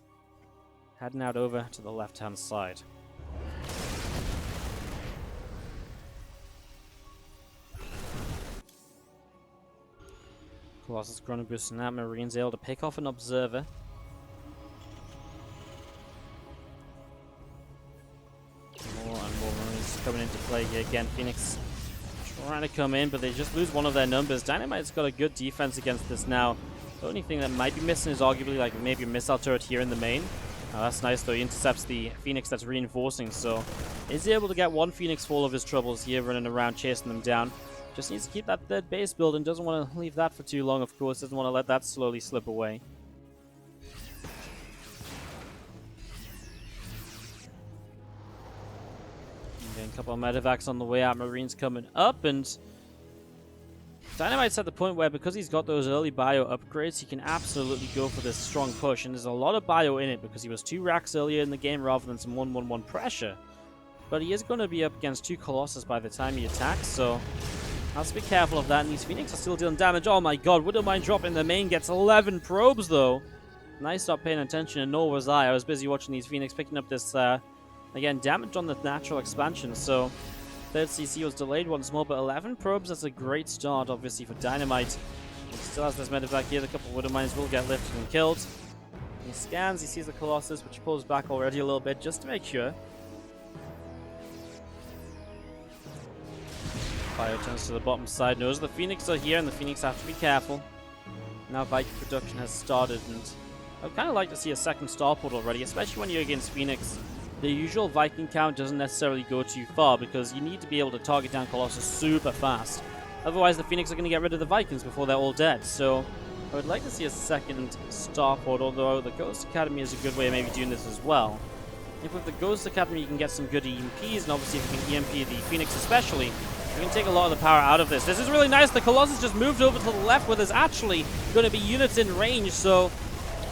heading out over to the left-hand side. Colossus Chronoburst and that Marine's able to pick off an Observer. More and more Marines coming into play here again. Phoenix trying to come in, but they just lose one of their numbers. Dynamite's got a good defense against this now. The only thing that might be missing is arguably like maybe a missile turret here in the main. That's nice though. He intercepts the Phoenix that's reinforcing, so is able to get one Phoenix for all of his troubles here, running around chasing them down. Just needs to keep that third base building. Doesn't want to leave that for too long, of course. Doesn't want to let that slowly slip away. Again, a couple of medevacs on the way out. Marines coming up, and Dynamite's at the point where because he's got those early bio upgrades, he can absolutely go for this strong push. And there's a lot of bio in it because he was 2 racks earlier in the game rather than some 1-1-1 pressure. But he is going to be up against 2 Colossus by the time he attacks, so has to be careful of that. And these Phoenix are still dealing damage. Oh my god, Widowmine drop in the main, gets 11 probes though. Nice, stopped paying attention, and nor was I. I was busy watching these Phoenix picking up this, again, damage on the natural expansion. So third CC was delayed once more, but 11 probes, that's a great start, obviously, for Dynamite. He still has this medevac here. The couple of Widowmines will get lifted and killed. He scans, he sees the Colossus, which pulls back already a little bit, just to make sure. Fire turns to the bottom side, knows the Phoenix are here, and the Phoenix have to be careful. Now Viking production has started, and I'd kind of like to see a second starport already, especially when you're against Phoenix. The usual Viking count doesn't necessarily go too far because you need to be able to target down Colossus super fast. Otherwise, the Phoenix are going to get rid of the Vikings before they're all dead. So I would like to see a second starport, although the Ghost Academy is a good way of maybe doing this as well. If with the Ghost Academy you can get some good EMPs, and obviously if you can EMP the Phoenix especially, you can take a lot of the power out of this. This is really nice. The Colossus just moved over to the left where there's actually going to be units in range, so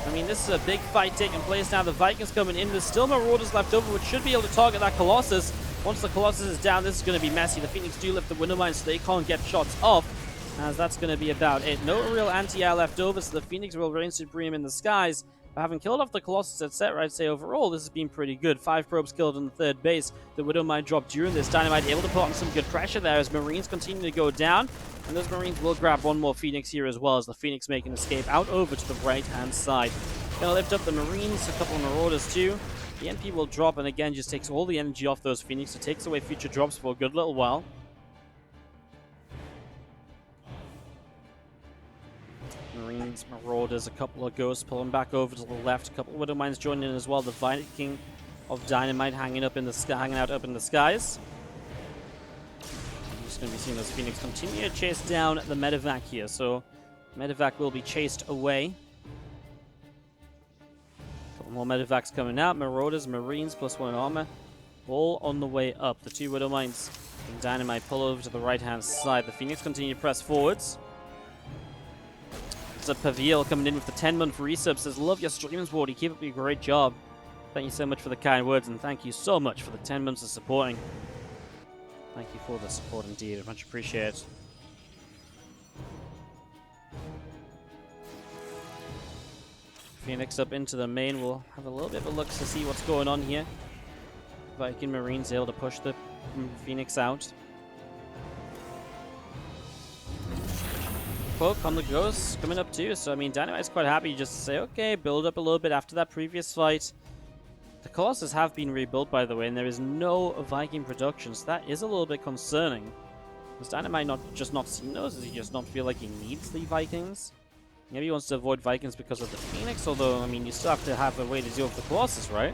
I mean, this is a big fight taking place now. The Vikings coming in. There's still Marauders left over, which should be able to target that Colossus. Once the Colossus is down, this is going to be messy. The Phoenix do lift the Widowmine, so they can't get shots off, as that's going to be about it. No real anti-air left over, so the Phoenix will reign supreme in the skies. But having killed off the Colossus, etc., I'd say overall this has been pretty good. 5 probes killed on the third base. The Widowmine dropped during this. Dynamite able to put on some good pressure there as Marines continue to go down. And those Marines will grab one more Phoenix here as well, as the Phoenix make an escape out over to the right-hand side. Gonna lift up the Marines, a couple of Marauders too. The NP will drop, and again just takes all the energy off those Phoenix. It takes away future drops for a good little while. Marines, Marauders, a couple of Ghosts pulling back over to the left. A couple of Widowmines joining in as well. The Viking of Dynamite hanging out up in the skies. I'm just going to be seeing those Phoenix continue to chase down the Medevac here. So Medevac will be chased away. More Medevacs coming out. Marauders, Marines, +1 armor. All on the way up. The 2 Widowmines and Dynamite pull over to the right-hand side. The Phoenix continue to press forwards. There's a Paviel coming in with the 10-month resub. Says, love your streams, Wardy. Keep up your great job. Thank you so much for the kind words, and thank you so much for the 10 months of supporting. Thank you for the support indeed. I much appreciate it. Phoenix up into the main. We'll have a little bit of a look to see what's going on here. Viking Marines able to push the Phoenix out. Poke on the Ghosts coming up too. So, I mean, Dynamite's quite happy just to say, okay, build up a little bit after that previous fight. The Colossus have been rebuilt, by the way, and there is no Viking production, so that is a little bit concerning. Does Dynamite not seen those? Does he just not feel like he needs the Vikings? Maybe he wants to avoid Vikings because of the Phoenix, although, I mean, you still have to have a way to deal with the Colossus, right?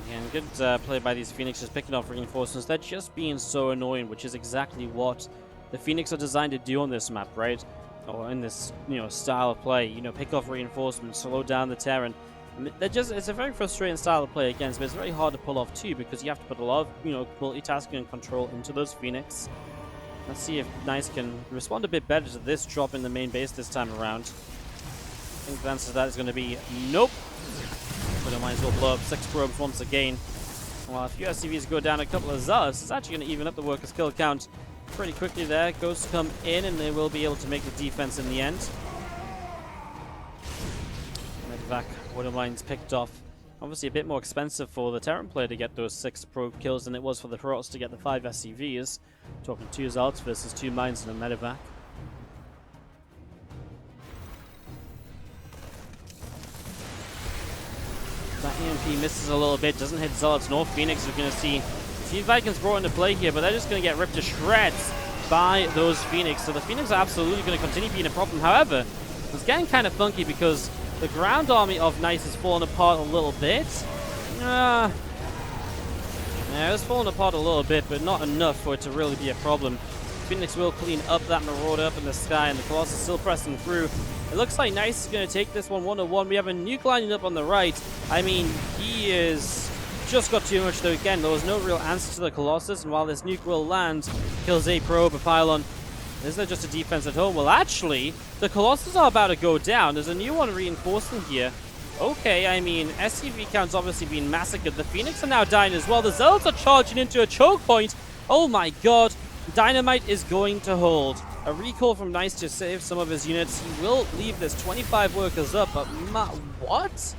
Again, good play by these Phoenixes, picking off reinforcements. They're just being so annoying, which is exactly what the Phoenix are designed to do on this map, right? Or in this, style of play. Pick off reinforcements, slow down the Terran. It's a very frustrating style of play against, but it's very hard to pull off too, because you have to put a lot of, multitasking and control into those Phoenix. Let's see if Nice can respond a bit better to this drop in the main base this time around. I think the answer to that is going to be nope. But I might as well blow up 6 probes once again. While a few SCVs go down, a couple of Zealots, it's actually going to even up the workers' kill count pretty quickly there. Ghosts come in, and they will be able to make the defense in the end. Medevac Widowmines picked off. Obviously a bit more expensive for the Terran player to get those 6 probe kills than it was for the Protoss to get the 5 SCVs. Talking 2 Zealots versus 2 Mines and a Medevac. That EMP misses a little bit, doesn't hit Zealots nor Phoenix. We're going to see Vikings brought into play here, but they're just going to get ripped to shreds by those Phoenix. So the Phoenix are absolutely going to continue being a problem. However, it's getting kind of funky because the ground army of Nice has fallen apart a little bit. Yeah, it's fallen apart a little bit, but not enough for it to really be a problem. Phoenix will clean up that Marauder up in the sky, and the Colossus still pressing through. It looks like Nice is going to take this one 1-1. We have a nuke lining up on the right. I mean, he is just got too much, though. Again, there was no real answer to the Colossus, and while this nuke will land, kills a probe, a pylon. Is there just a defense at home? Well, actually, the Colossus are about to go down. There's a new one reinforcing here. Okay, I mean, SCV count's obviously been massacred. The Phoenix are now dying as well. The Zealots are charging into a choke point. Oh my god. Dynamite is going to hold. A recall from Nice to save some of his units. He will leave this 25 workers up, but what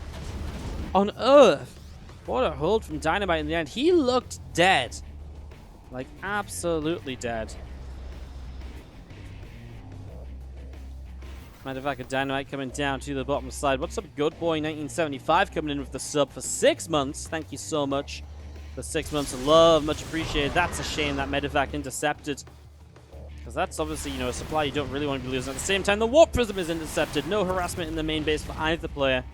on earth? What a hold from Dynamite in the end. He looked dead. Like, absolutely dead. Medevac and Dynamite coming down to the bottom side. What's up, Good Boy 1975 coming in with the sub for 6 months. Thank you so much for 6 months of love. Much appreciated. That's a shame that Medevac intercepted, because that's obviously, a supply you don't really want to be losing. At the same time, the Warp Prism is intercepted. No harassment in the main base for either player,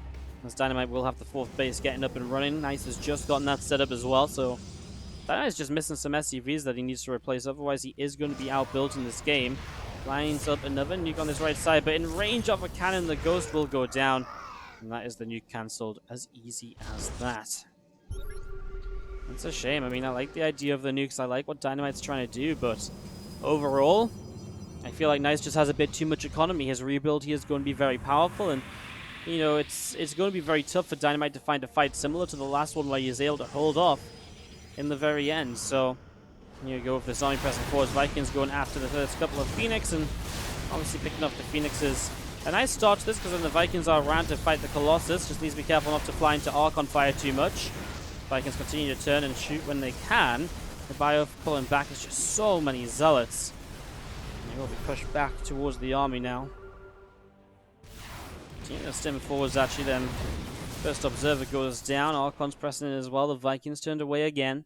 as Dynamite will have the 4th base getting up and running. Nice has just gotten that set up as well, so Dynamite's just missing some SCVs that he needs to replace. Otherwise, he is going to be outbuilt in this game. Lines up another nuke on this right side, but in range of a cannon, the Ghost will go down. And that is the nuke cancelled as easy as that. It's a shame. I mean, I like the idea of the nukes. I like what Dynamite's trying to do, but overall, I feel like Nice just has a bit too much economy. His rebuild here is going to be very powerful, and, it's going to be very tough for Dynamite to find a fight similar to the last one where he is able to hold off in the very end. So, here you go with this army pressing forwards. Vikings going after the first couple of Phoenix, and Obviously picking up the Phoenixes. A nice start to this because then the Vikings are around to fight the Colossus. Just needs to be careful not to fly into Archon fire too much. Vikings continue to turn and shoot when they can. The Bio pulling back. There's just so many Zealots. And they will be pushed back towards the army now. Continue to stem forwards actually then. First Observer goes down. Archon's pressing in as well. The Vikings turned away again.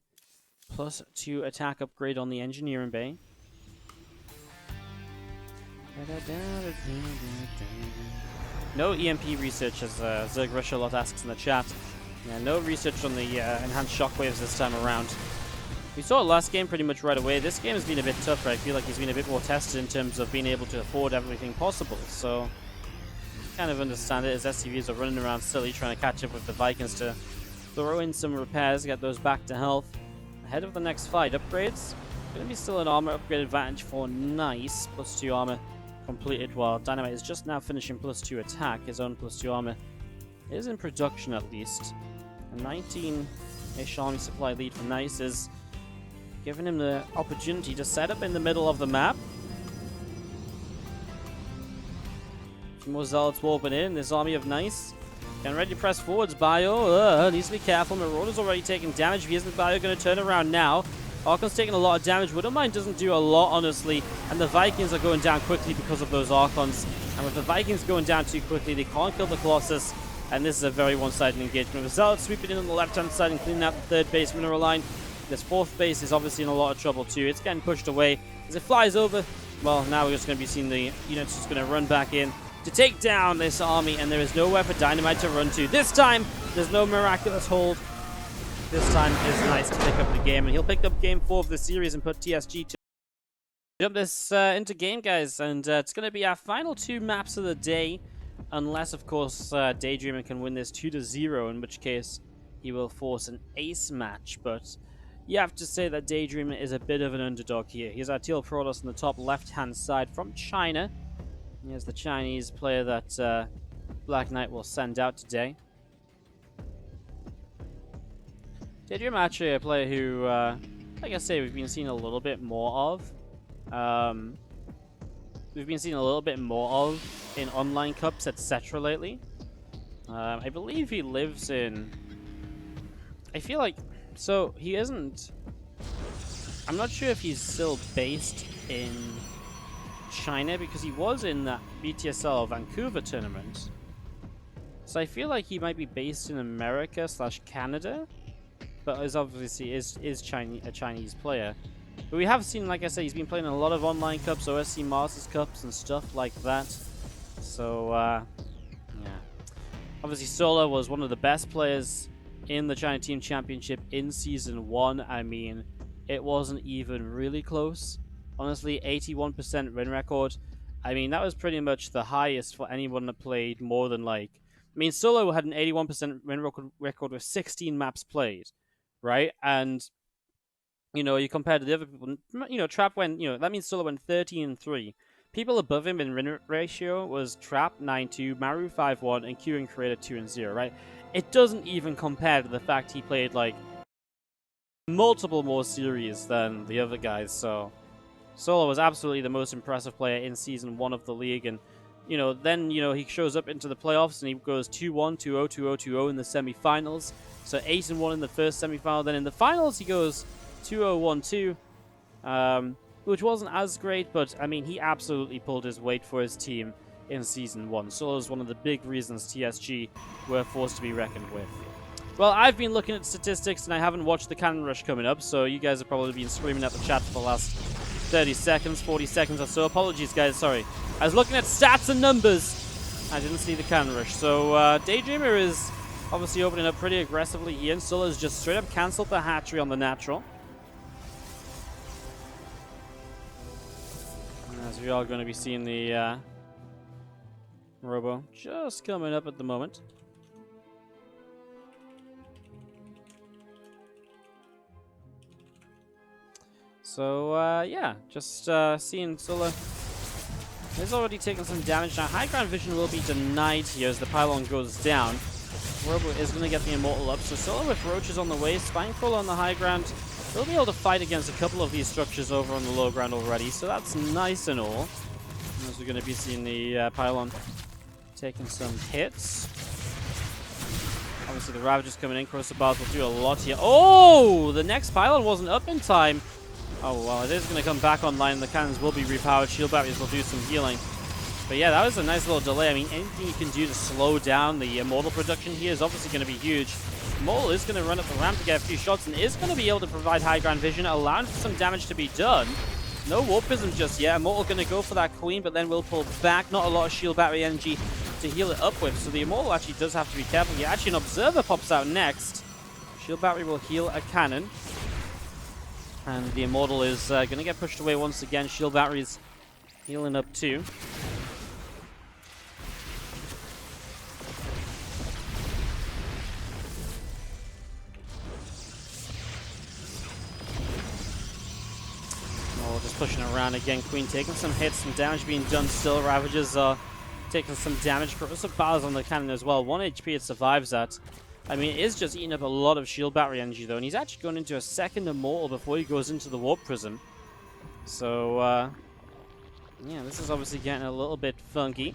+2 attack upgrade on the Engineering Bay. No EMP research, as Zerg Rushalot asks in the chat. Yeah, no research on the enhanced shockwaves this time around. We saw it last game pretty much right away. This game has been a bit tougher. I feel like he's been a bit more tested in terms of being able to afford everything possible. So, kind of understand it as SCVs are running around silly trying to catch up with the Vikings to throw in some repairs, get those back to health. Ahead of the next fight, upgrades. Going to be still an armor upgrade advantage for Nice. +2 armor completed while Dynamite is just now finishing +2 attack. His own +2 armor is in production at least. A 19-ish army supply lead for Nice is giving him the opportunity to set up in the middle of the map. A few more Zealots warping in. This army of Nice getting ready to press forwards. Bio needs to be careful. Marauder's already taking damage. If he isn't, Bio going to turn around now. Archon's taking a lot of damage. Widowmine doesn't do a lot, honestly. And the Vikings are going down quickly because of those Archons. And with the Vikings going down too quickly, they can't kill the Colossus. And this is a very one-sided engagement. With Zealots sweeping in on the left-hand side and cleaning out the third base mineral line. This fourth base is obviously in a lot of trouble too. It's getting pushed away. As it flies over, well, now we're just going to be seeing the units just going to run back in to take down this army. And there is nowhere for Dynamite to run to. This time, there's no miraculous hold. This time is Nice to pick up the game, and he'll pick up game 4 of the series and put TSG to jump this into game, guys. And it's going to be our final 2 maps of the day, unless, of course, Daydream can win this 2-0, in which case he will force an ace match. But you have to say that Daydream is a bit of an underdog here. Here's our Teal Protoss on the top left-hand side from China. Here's the Chinese player that Black Knight will send out today. Daydream actually a player who, like I say, we've been seeing a little bit more of. We've been seeing a little bit more of in online cups, etc. lately. I believe he lives in... I feel like... So, he isn't... I'm not sure if he's still based in China, because he was in that BTSL Vancouver tournament. So I feel like he might be based in America / Canada. But is obviously is a Chinese player. But we have seen, like I said, he's been playing a lot of online cups, OSC Masters Cups and stuff like that. So, yeah. Obviously, Solar was one of the best players in the China Team Championship in Season 1. I mean, it wasn't even really close. Honestly, 81% win record. I mean, that was pretty much the highest for anyone that played more than, like... I mean, Solo had an 81% win record with 16 maps played. Right, and you compare to the other people. Trap went. That means Solo went 13-3. People above him in win ratio was Trap 9-2, Maru 5-1, and Q and Creator 2-0. Right, it doesn't even compare to the fact he played like multiple more series than the other guys. So Solo was absolutely the most impressive player in Season 1 of the league, and then he shows up into the playoffs and he goes 2-1, 2-0, 2-0, 2-0 in the semifinals. So 8-1 in the first semifinal. Then in the finals, he goes 2-0, 1-2, which wasn't as great, but I mean, he absolutely pulled his weight for his team in Season 1. Solo is one of the big reasons TSG were forced to be reckoned with. Well, I've been looking at statistics and I haven't watched the Cannon Rush coming up, so you guys have probably been screaming at the chat for the last 30 seconds, 40 seconds or so. Apologies, guys, sorry. I was looking at stats and numbers. I didn't see the Cannon Rush. So, Daydreamer is obviously opening up pretty aggressively. Ian Solo's just straight up cancelled the hatchery on the natural. As we are going to be seeing the Robo just coming up at the moment. So, yeah, just seeing Solo. He's already taken some damage. Now, high ground vision will be denied here as the pylon goes down. Robo is going to get the Immortal up. So Solo with Roaches on the way, Spinecrawler on the high ground. He'll be able to fight against a couple of these structures over on the low ground already. So that's nice and all. As we're going to be seeing the pylon taking some hits. Obviously, the Ravagers coming in. Corrosive Bars will do a lot here. Oh! The next pylon wasn't up in time. Oh, well, it is going to come back online. The cannons will be repowered. Shield batteries will do some healing. But yeah, that was a nice little delay. I mean, anything you can do to slow down the Immortal production here is obviously going to be huge. Immortal is going to run up the ramp to get a few shots and is going to be able to provide high ground vision, allowing for some damage to be done. No Warp Prism just yet. Immortal going to go for that Queen, but then will pull back. Not a lot of shield battery energy to heal it up with. So the Immortal actually does have to be careful here. Actually, an Observer pops out next. Shield battery will heal a cannon. And the Immortal is going to get pushed away once again. Shield battery's healing up too. Just pushing around again. Queen taking some hits, some damage being done still. Ravagers are taking some damage. Corrosive Bars on the cannon as well. 1 HP it survives that. I mean, it is just eating up a lot of shield battery energy though, and he's actually going into a second Immortal before he goes into the Warp Prism. So, yeah, this is obviously getting a little bit funky.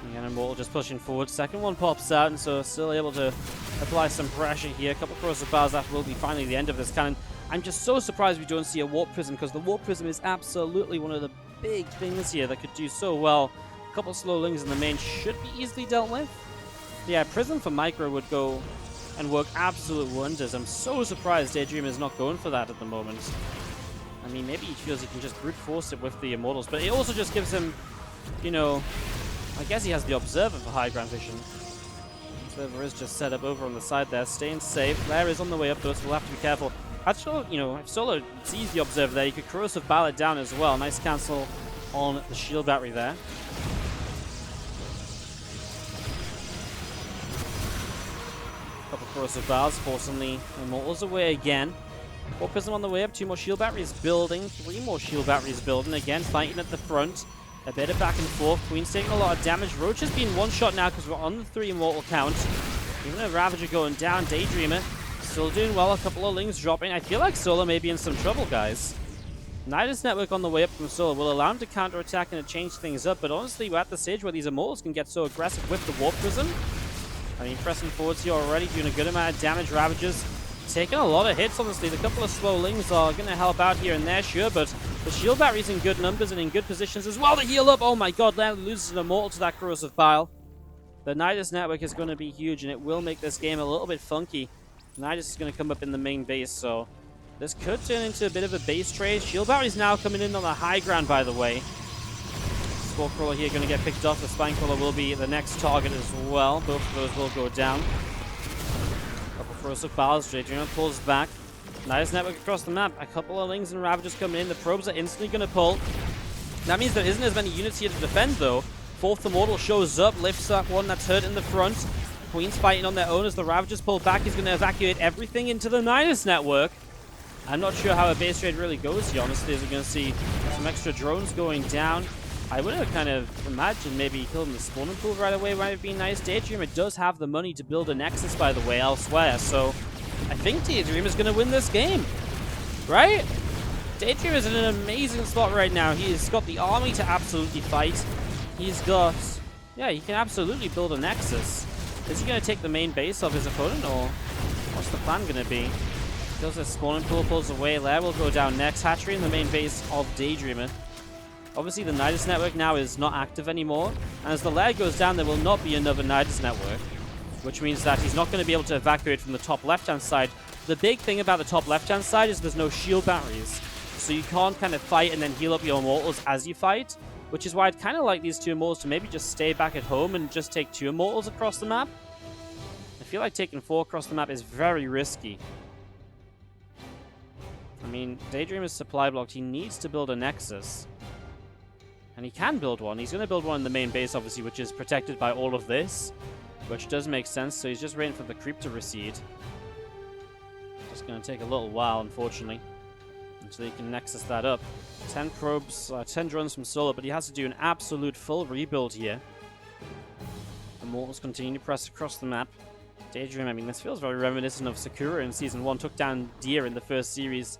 Again, Immortal just pushing forward. Second one pops out, and so still able to apply some pressure here. A couple of Corrosive Bars, that will be finally the end of this cannon. I'm just so surprised we don't see a Warp Prism, because the Warp Prism is absolutely one of the big things here that could do so well. A couple of slow lings in the main should be easily dealt with. Yeah, Prism for Micro would go and work absolute wonders. I'm so surprised Daydream is not going for that at the moment. I mean, maybe he feels he can just brute force it with the Immortals, but it also just gives him, you know, I guess he has the Observer for high ground vision. Observer is just set up over on the side there, staying safe. Lair is on the way up though, so we'll have to be careful. Actually, you know, if Solo sees the Observer there, you could Corrosive Ball it down as well. Nice cancel on the shield battery there. Couple Corrosive Bars, forcing the Immortals away again. Warp Prism on the way up, 2 more shield batteries building, 3 more shield batteries building. Again, fighting at the front. A bit of back and forth. Queen's taking a lot of damage. Roach has been one-shot now because we're on the 3 Immortal count. Even a Ravager going down. Daydreamer still doing well. A couple of Lings dropping. I feel like Solo may be in some trouble, guys. Nidus Network on the way up from Solo will allow him to counterattack and to change things up, but honestly, we're at the stage where these Immortals can get so aggressive with the Warp Prism. I mean, pressing forwards here already, doing a good amount of damage. Ravagers taking a lot of hits, honestly. The couple of slow Lings are going to help out here and there, sure, but the shield battery's in good numbers and in good positions as well to heal up. Oh my god, Larry loses an Immortal to that Corrosive Bile. The Nidus Network is going to be huge, and it will make this game a little bit funky. Nidus is going to come up in the main base, so this could turn into a bit of a base trade. Shield battery's now coming in on the high ground, by the way. Spore Crawler here going to get picked off. The Spine Crawler will be the next target as well. Both of those will go down. Couple Corrosive Bars. Daydream pulls back. Nidus Network across the map. A couple of Lings and Ravagers coming in. The probes are instantly going to pull. That means there isn't as many units here to defend, though. Fourth Immortal shows up, lifts that one that's hurt in the front. Queen's fighting on their own as the Ravagers pull back. He's going to evacuate everything into the Nidus Network. I'm not sure how a base trade really goes here, honestly, as we're going to see some extra drones going down. I would have kind of imagined maybe killing the spawning pool right away might have been nice. Daydreamer does have the money to build a Nexus, by the way, elsewhere, so I think Daydream is going to win this game, right? Daydream is in an amazing spot right now. He's got the army to absolutely fight. He's got, yeah, he can absolutely build a Nexus. Is he going to take the main base of his opponent, or what's the plan going to be? Kills his spawning pool, pulls away. Lair will go down next. Hatchery in the main base of Daydreamer. Obviously, the Nidus Network now is not active anymore, and as the Lair goes down, there will not be another Nidus Network, which means that he's not going to be able to evacuate from the top left-hand side. The big thing about the top left-hand side is there's no shield batteries, so you can't kind of fight and then heal up your Immortals as you fight, which is why I'd kind of like these 2 Immortals to maybe just stay back at home and just take 2 Immortals across the map. I feel like taking 4 across the map is very risky. I mean, Daydream is supply blocked. He needs to build a Nexus. And he can build one. He's going to build one in the main base, obviously, which is protected by all of this, which does make sense. So he's just waiting for the creep to recede. Just going to take a little while, unfortunately, until he can Nexus that up. 10 probes, 10 drones from Solo, but he has to do an absolute full rebuild here. Immortals continue to press across the map. Daydream, I mean, this feels very reminiscent of Sakura in Season 1. Took down Deer in the first series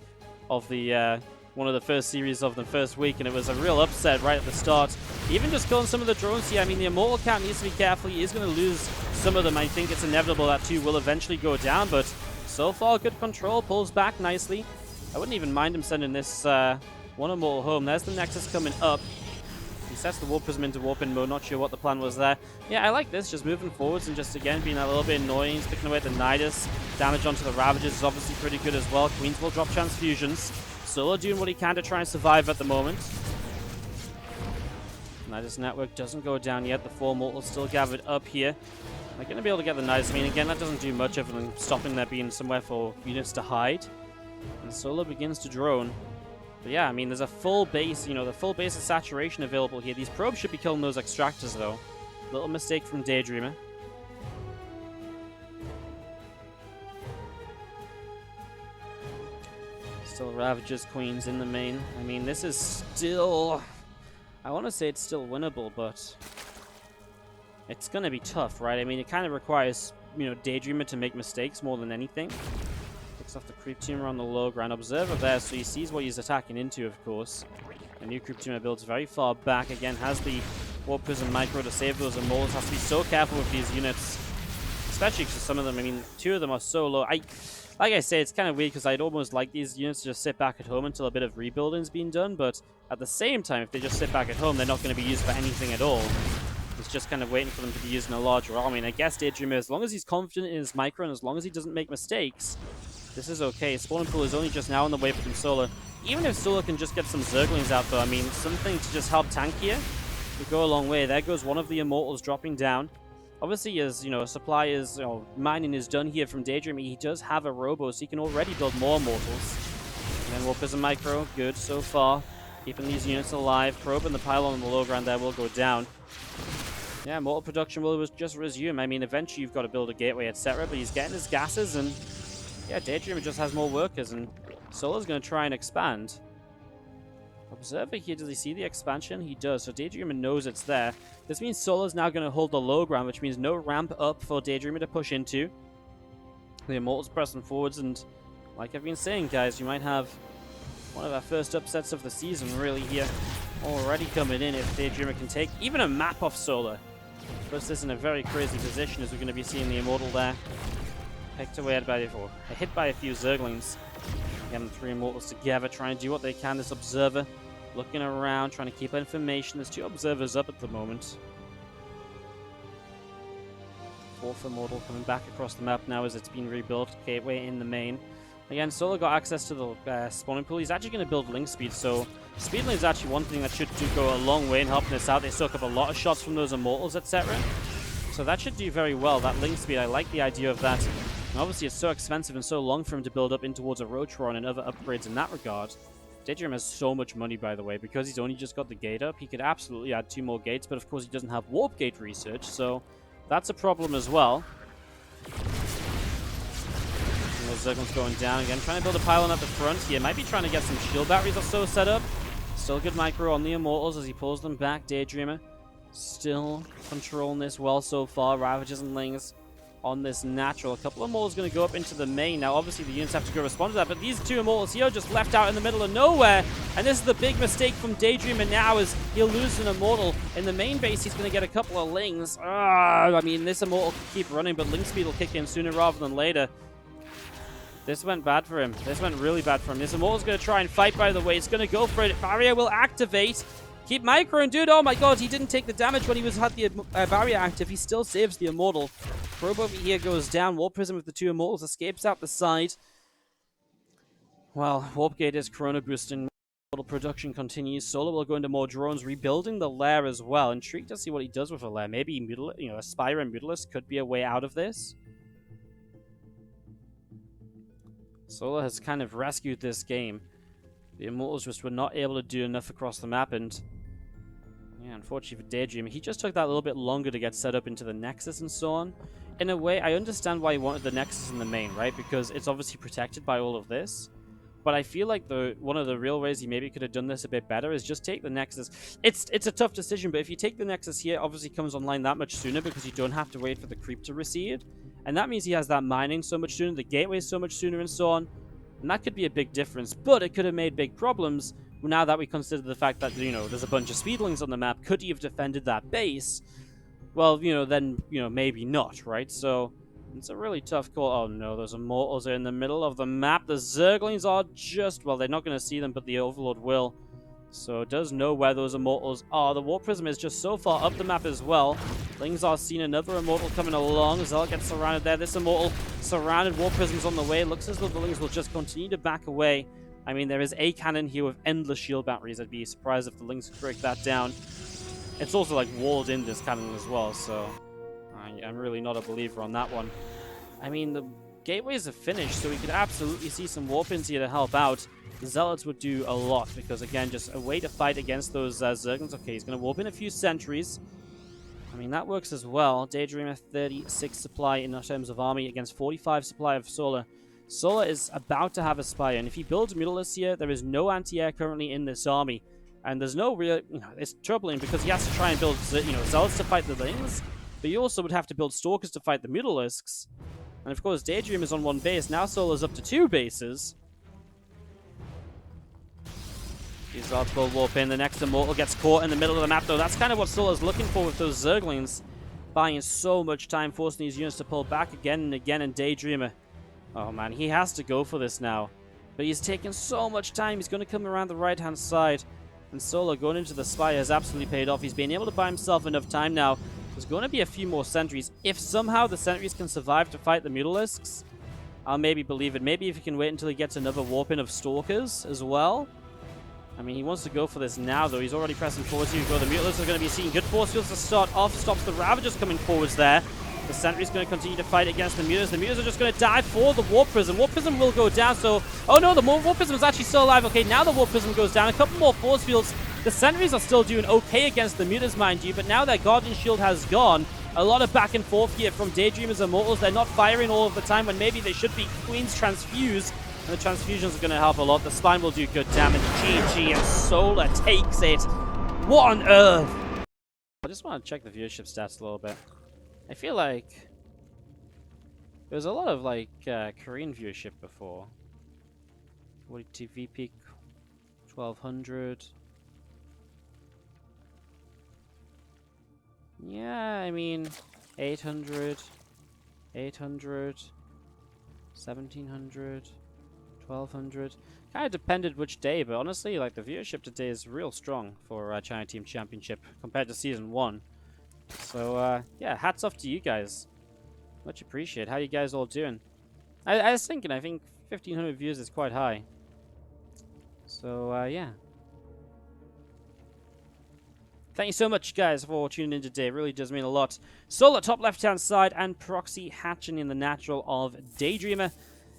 of the one of the first series of the first week, and it was a real upset right at the start. Even just killing some of the drones here, I mean, the Immortal count needs to be careful. He is going to lose some of them. I think it's inevitable that 2 will eventually go down, but so far, good control. Pulls back nicely. I wouldn't even mind him sending this one Immortal home. There's the Nexus coming up. He sets the Warp Prism into warp-in mode. Not sure what the plan was there. Yeah, I like this. Just moving forwards and just, again, being a little bit annoying. He's picking away at the Nidus. Damage onto the Ravagers is obviously pretty good as well. Queens will drop transfusions. Solo doing what he can to try and survive at the moment. Nidus network doesn't go down yet. The 4 Mortals still gathered up here. They're going to be able to get the Nidus. I mean, again, that doesn't do much other than stopping there being somewhere for units to hide. And Solo begins to drone. But yeah, I mean, there's a full base, the full base of saturation available here. These probes should be killing those extractors, though. Little mistake from Daydreamer. Still Ravagers, Queens in the main. I mean, this is still... I want to say it's still winnable, but... it's going to be tough, right? I mean, it kind of requires, Daydreamer to make mistakes more than anything. Looks off the Creep Tumor on the low ground. Observer there, so he sees what he's attacking into, of course. A new Creep Tumor builds very far back. Again, has the Warp Prism Micro to save those Immortals. Has to be so careful with these units. Especially because some of them, I mean, 2 of them are so low. Like I say, it's kind of weird because I'd almost like these units to just sit back at home until a bit of rebuilding's been done. But at the same time, if they just sit back at home, they're not going to be used for anything at all. It's just kind of waiting for them to be used in a larger army. And I guess Daydreamer, as long as he's confident in his micro and as long as he doesn't make mistakes, this is okay. Spawning Pool is only just now on the way from Solar. Even if Solar can just get some Zerglings out, though, I mean, something to just help tank here would go a long way. There goes one of the Immortals dropping down. Obviously, as supply is, mining is done here from Daydream, he does have a Robo, so he can already build more Mortals. And then Warp Prism Micro, good so far. Keeping these units alive. Probe and the pylon on the low ground there will go down. Yeah, Mortal production will just resume. I mean, eventually you've got to build a gateway, etc. But he's getting his gases, and yeah, Daydreamer just has more workers, and Solar's going to try and expand. Observer here, does he see the expansion? He does, so Daydreamer knows it's there. This means Solar's now going to hold the low ground, which means no ramp up for Daydreamer to push into. The Immortals pressing forwards, and like I've been saying, guys, you might have one of our first upsets of the season really here already coming in if Daydreamer can take even a map off Solar. Puts this in a very crazy position as we're going to be seeing the Immortal there. Picked away at hit by a few Zerglings. Again, the 3 Immortals together, trying to do what they can. This Observer looking around, trying to keep information. There's 2 Observers up at the moment. 4th Immortal coming back across the map now as it's been rebuilt. Gateway in the main. Again, Solar got access to the spawning pool. He's actually going to build link speed, so speed link is actually one thing that should go a long way in helping us out. They soak up a lot of shots from those Immortals, etc. So that should do very well. That link speed, I like the idea of that. And obviously, it's so expensive and so long for him to build up in towards a Rotron and other upgrades in that regard. Daydream has so much money, by the way, because he's only just got the gate up. He could absolutely add 2 more gates, but of course he doesn't have warp gate research, so that's a problem as well. Zerglings going down again, trying to build a pylon at the front here. Might be trying to get some shield batteries or so set up. Still good micro on the Immortals as he pulls them back. Daydreamer still controlling this well so far. Ravagers and Lings on this natural. A couple of Immortals going to go up into the main. Now, obviously, the units have to go respond to that, but these 2 Immortals here are just left out in the middle of nowhere. And this is the big mistake from Daydreamer now as he'll lose an Immortal. In the main base, he's going to get a couple of Lings. I mean, this Immortal can keep running, but Ling speed will kick in sooner rather than later. This went bad for him. This went really bad for him. This Immortal's going to try and fight, by the way. It's going to go for it. Barrier will activate. Keep micro and dude. Oh my god, he didn't take the damage when he had the barrier active. He still saves the Immortal. Probe over here goes down. Warp Prism with the 2 Immortals escapes out the side. Well, Warp Gate is Corona boosting. Immortal production continues. Solar will go into more drones, rebuilding the lair as well. Intrigued to see what he does with a lair. Maybe a Spire and Mutalisk could be a way out of this. Solar has kind of rescued this game. The Immortals just were not able to do enough across the map, and yeah, unfortunately for Daydream, he just took that little bit longer to get set up into the Nexus and so on. In a way, I understand why he wanted the Nexus in the main, right? Because it's obviously protected by all of this. But I feel like one of the real ways he maybe could have done this a bit better is just take the Nexus. It's a tough decision, but if you take the Nexus here, obviously comes online that much sooner because you don't have to wait for the creep to recede. And that means he has that mining so much sooner, the gateway so much sooner, and so on. And that could be a big difference, but it could have made big problems now that we consider the fact that, you know, there's a bunch of speedlings on the map. Could he have defended that base? Well, you know, then, you know, maybe not, right? So it's a really tough call. Oh no, those Immortals are in the middle of the map. The Zerglings are just, well, they're not going to see them, but the Overlord will. So it does know where those Immortals are. The Warp Prism is just so far up the map as well. Lings are seen, another Immortal coming along. Zealot gets surrounded there. This Immortal surrounded. Warp Prism's on the way. Looks as though the Lings will just continue to back away. I mean, there is a cannon here with endless shield batteries. I'd be surprised if the Lings could break that down. It's also like walled in, this cannon as well, so I'm really not a believer on that one. I mean, the gateways are finished, so we could absolutely see some warp-ins here to help out. The Zealots would do a lot, because again, just a way to fight against those Zerglings. Okay, he's going to warp in a few sentries. I mean, that works as well. Daydream at 36 supply in terms of army against 45 supply of Solar. Solar is about to have a Spire, and if he builds Mutalisks here, there is no anti-air currently in this army. And there's no real, you know, it's troubling because he has to try and build, you know, Zealots to fight the Lings, but you also would have to build Stalkers to fight the Mutalisks. And of course, Daydream is on one base. Now Solar's up to 2 bases. These Zealots will warp in. The next Immortal gets caught in the middle of the map, though. That's kind of what Solar's looking for with those Zerglings. Buying so much time, forcing these units to pull back again and again, and Daydreamer. Oh man, he has to go for this now. But he's taking so much time. He's going to come around the right-hand side. And Solar going into the Spire has absolutely paid off. He's been able to buy himself enough time now. There's going to be a few more sentries. If somehow the sentries can survive to fight the Mutalisks, I'll maybe believe it. Maybe if he can wait until he gets another warp-in of Stalkers as well. I mean, he wants to go for this now, though. He's already pressing forward. Here we go. The Mutalisks are going to be seeing good force fields to start off. Stops the Ravagers coming forwards there. The Sentry's going to continue to fight against the Mutas. The Mutas are just going to die for the Warp Prism. Warp Prism will go down, so... Oh no, the Warp Prism is actually still alive. Okay, now the Warp Prism goes down. A couple more force fields. The Sentries are still doing okay against the Mutas, mind you, but now their Guardian Shield has gone. A lot of back and forth here from Daydreamers and Immortals. They're not firing all of the time when maybe they should be. Queen's Transfuse. And the transfusions are going to help a lot. The Spine will do good damage. GG, and Solar takes it. What on earth? I just want to check the viewership stats a little bit. I feel like there was a lot of like Korean viewership before. WardiTV peak 1200. Yeah, I mean 800, 800, 1700, 1200. Kind of depended which day, but honestly, like the viewership today is real strong for China Team Championship compared to Season 1. So, yeah, hats off to you guys. Much appreciated. How you guys all doing? I was thinking, I think 1,500 views is quite high. So, yeah. Thank you so much, guys, for tuning in today. It really does mean a lot. Solar, top left-hand side, and Proxy hatching in the natural of Daydreamer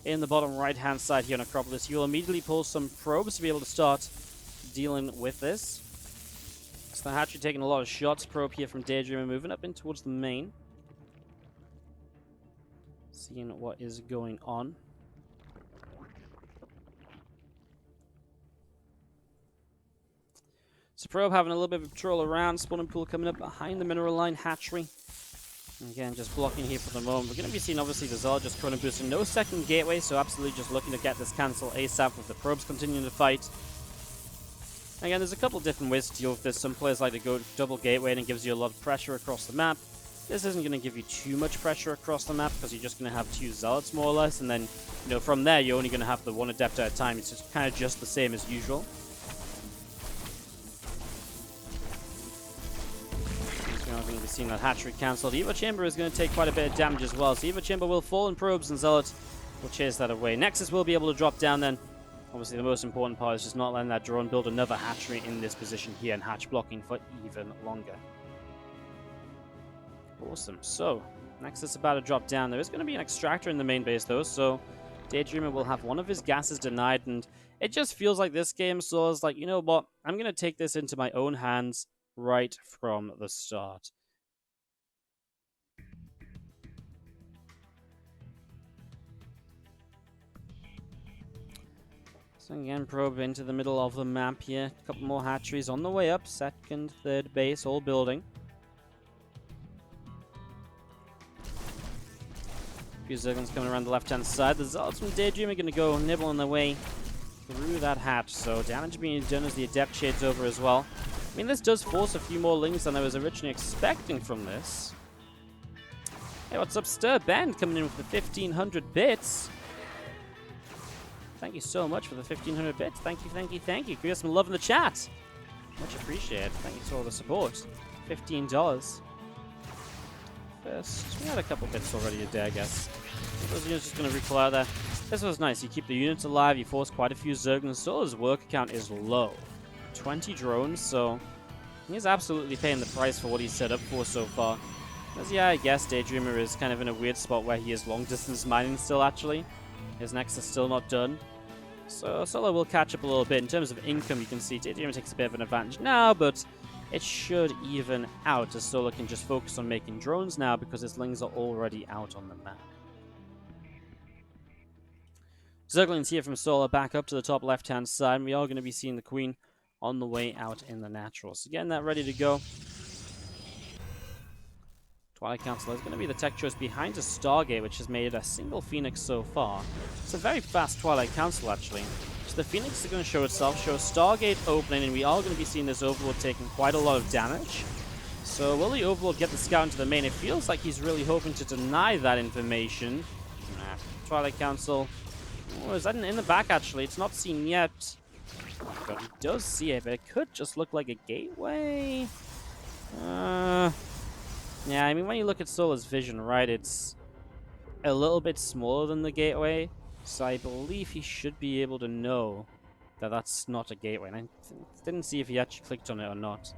in the bottom right-hand side here on Acropolis. You will immediately pull some probes to be able to start dealing with this. So the hatchery taking a lot of shots. Probe here from Daydreamer moving up in towards the main. Seeing what is going on. So probe having a little bit of a patrol around. Spawning pool coming up behind the mineral line hatchery. And again, just blocking here for the moment. We're going to be seeing, obviously, the Zod just chrono boosting. No second gateway, so absolutely just looking to get this cancel ASAP with the probes continuing to fight. Again, there's a couple different ways to deal with this. Some players like to go double gateway and it gives you a lot of pressure across the map. This isn't going to give you too much pressure across the map because you're just going to have 2 Zealots more or less. And then, you know, from there, you're only going to have the 1 Adept at a time. It's just kind of just the same as usual. We're going to be seeing that hatchery cancelled. Evo Chamber is going to take quite a bit of damage as well. So Evo Chamber will fall in probes and Zealots will chase that away. Nexus will be able to drop down then. Obviously, the most important part is just not letting that drone build another hatchery in this position here and hatch blocking for even longer. Awesome. So, Nexus is about to drop down. There is going to be an extractor in the main base, though, so Daydreamer will have one of his gases denied, and it just feels like this game Solar's like, you know what, I'm going to take this into my own hands right from the start. So again, probe into the middle of the map here. A couple more hatcheries on the way up. Second, third base, all building. A few Zerglings coming around the left-hand side. The Zealots from Daydream are going to go nibbling their way through that hatch. So damage being done as the Adept shades over as well. I mean, this does force a few more Lings than I was originally expecting from this. Hey, what's up, Stir Bend, coming in with the 1,500 bits. Thank you so much for the 1,500 bits. Thank you, thank you, thank you. Can we get some love in the chat? Much appreciated. Thank you for all the support. $15. First, we had a couple bits already a day, I guess. Those units just going to recoil out there. This was nice. You keep the units alive, you force quite a few Zerglings. Solar's work count is low. 20 drones, so he's absolutely paying the price for what he's set up for so far. Because, yeah, I guess Daydreamer is kind of in a weird spot where he is long-distance mining still, actually. His Nexus is still not done. So Solo will catch up a little bit. In terms of income, you can see Daydreamer takes a bit of an advantage now, but it should even out as Solo can just focus on making drones now because his Lings are already out on the map. Zerglings here from Solo back up to the top left-hand side. We are going to be seeing the Queen on the way out in the natural. So getting that ready to go. Twilight Council is going to be the tech choice behind a Stargate, which has made a single Phoenix so far. It's a very fast Twilight Council, actually. So the Phoenix is going to show itself, show Stargate opening, and we are going to be seeing this Overlord taking quite a lot of damage. So will the Overlord get the scout into the main? It feels like he's really hoping to deny that information. Nah. Twilight Council. Oh, is that in the back, actually? It's not seen yet. But he does see it, but it could just look like a gateway. Yeah, I mean, when you look at Solar's vision, right, it's a little bit smaller than the gateway. So I believe he should be able to know that that's not a gateway. And I didn't see if he actually clicked on it or not.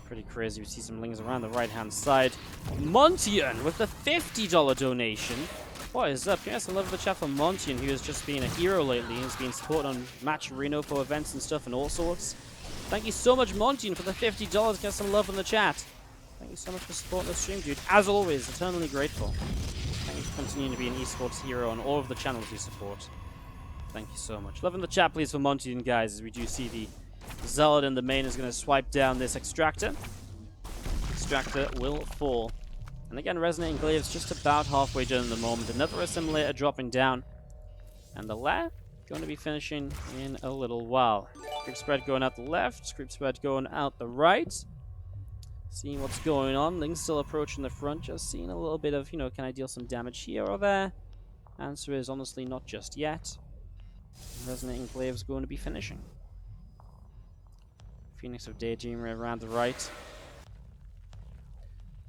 Pretty crazy. We see some Lings around the right-hand side. Montian with the $50 donation. What is up? Yes, I love the chat for Montian, who has just been a hero lately. He's been supported on Match Reno for events and stuff and all sorts. Thank you so much, Montian, for the $50. Get some love in the chat. Thank you so much for supporting the stream, dude. As always, eternally grateful. Thank you for continuing to be an esports hero on all of the channels you support. Thank you so much. Love in the chat, please, for Montian, guys, as we do see the Zealot in the main is going to swipe down this Extractor. Extractor will fall. And again, Resonating Glaive's just about halfway done at the moment. Another Assimilator dropping down. And the Lair going to be finishing in a little while. Creep Spread going out the left. Creep Spread going out the right. Seeing what's going on. Ling's still approaching the front. Just seeing a little bit of, you know, can I deal some damage here or there? Answer is honestly not just yet. Resonating Glaive's going to be finishing. Phoenix of Daydream around the right.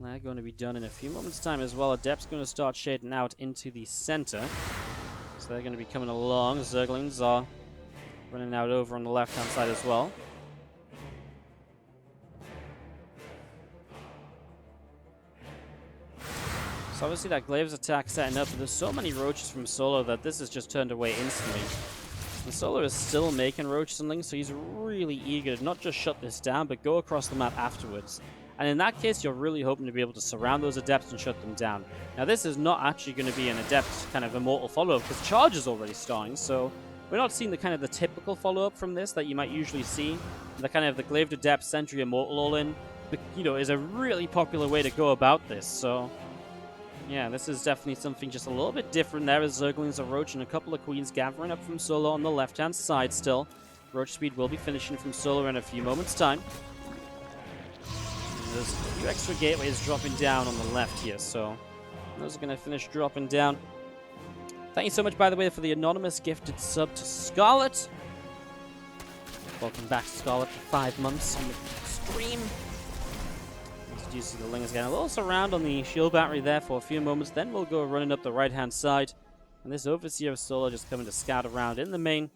They're going to be done in a few moments' time as well. Adept's going to start shading out into the center. So they're going to be coming along. Zerglings are running out over on the left-hand side as well. So obviously that Glaive's attack setting up, but there's so many roaches from Solo that this is just turned away instantly. And Solo is still making roaches and Lings, so he's really eager to not just shut this down, but go across the map afterwards. And in that case, you're really hoping to be able to surround those Adepts and shut them down. Now, this is not actually going to be an Adept kind of immortal follow-up, because Charge is already starting, so we're not seeing the kind of the typical follow-up from this that you might usually see. The kind of the Glaive Adept Sentry Immortal all-in, you know, is a really popular way to go about this, so yeah, this is definitely something just a little bit different there as Zerglings are Roach and a couple of Queens gathering up from Solo on the left-hand side still. Roach Speed will be finishing from Solo in a few moments' time. And there's a few extra gateways dropping down on the left here, so those are going to finish dropping down. Thank you so much, by the way, for the anonymous gifted sub to Scarlet. Welcome back, Scarlet, for 5 months on the stream. You see the Lings again. A little surround on the shield battery there for a few moments. Then we'll go running up the right-hand side. And this Overseer of Solo just coming to scout around in the main.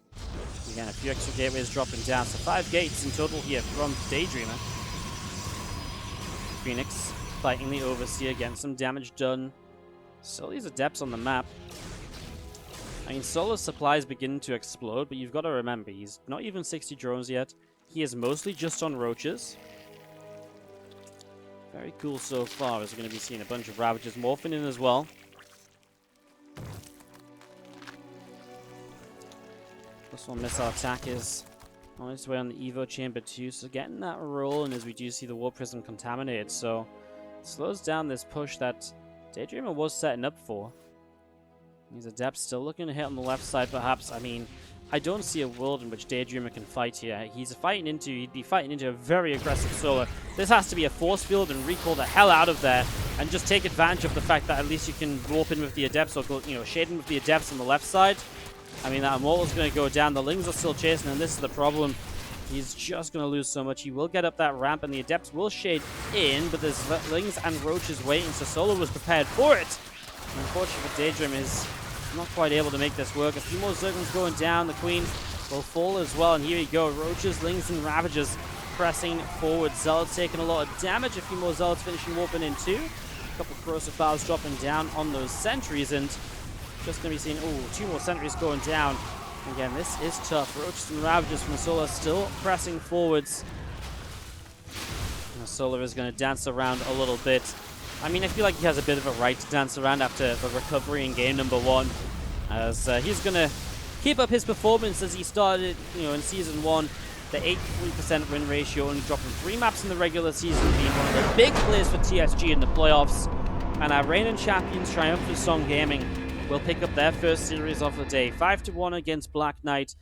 Again, a few extra gateways dropping down. So 5 gates in total here from Daydreamer. Phoenix fighting the Overseer, getting some damage done. Still these Adepts on the map. I mean, Solo's supply is beginning to explode, but you've got to remember, he's not even 60 drones yet. He is mostly just on roaches. Very cool so far, as we're going to be seeing a bunch of Ravagers morphing in as well. This one missile attack is on its way on the Evo Chamber 2, so getting that roll, and as we do see the War Prism contaminated, so it slows down this push that Daydreamer was setting up for. These Adepts still looking to hit on the left side, perhaps. I mean, I don't see a world in which Daydreamer can fight here. He'd be fighting into a very aggressive Solar. This has to be a force field and recall the hell out of there and just take advantage of the fact that at least you can warp in with the Adepts or go, shade in with the Adepts on the left side. I mean, that Immortal's going to go down. The Lings are still chasing, and this is the problem. He's just going to lose so much. He will get up that ramp, and the Adepts will shade in, but there's Lings and Roaches waiting, so Solar was prepared for it. Unfortunately for Daydream is not quite able to make this work. A few more Zerglings going down. The Queen will fall as well, and here you go. Roaches, Lings, and Ravagers pressing forward. Zealots taking a lot of damage. A few more Zealots finishing warping in too. A couple of Corrosive Files dropping down on those sentries, and just going to be seeing, two more sentries going down. Again, this is tough. Roaches and Ravagers from the Solar still pressing forwards. And the Solar is going to dance around a little bit. I mean, I feel like he has a bit of a right to dance around after the recovery in game number 1. As he's going to keep up his performance as he started, in Season 1. The 83% win ratio, only dropping 3 maps in the regular season, being one of the big plays for TSG in the playoffs. And our reigning champions, Triumphant Gaming, will pick up their first series of the day. 5-1 against Black Knight.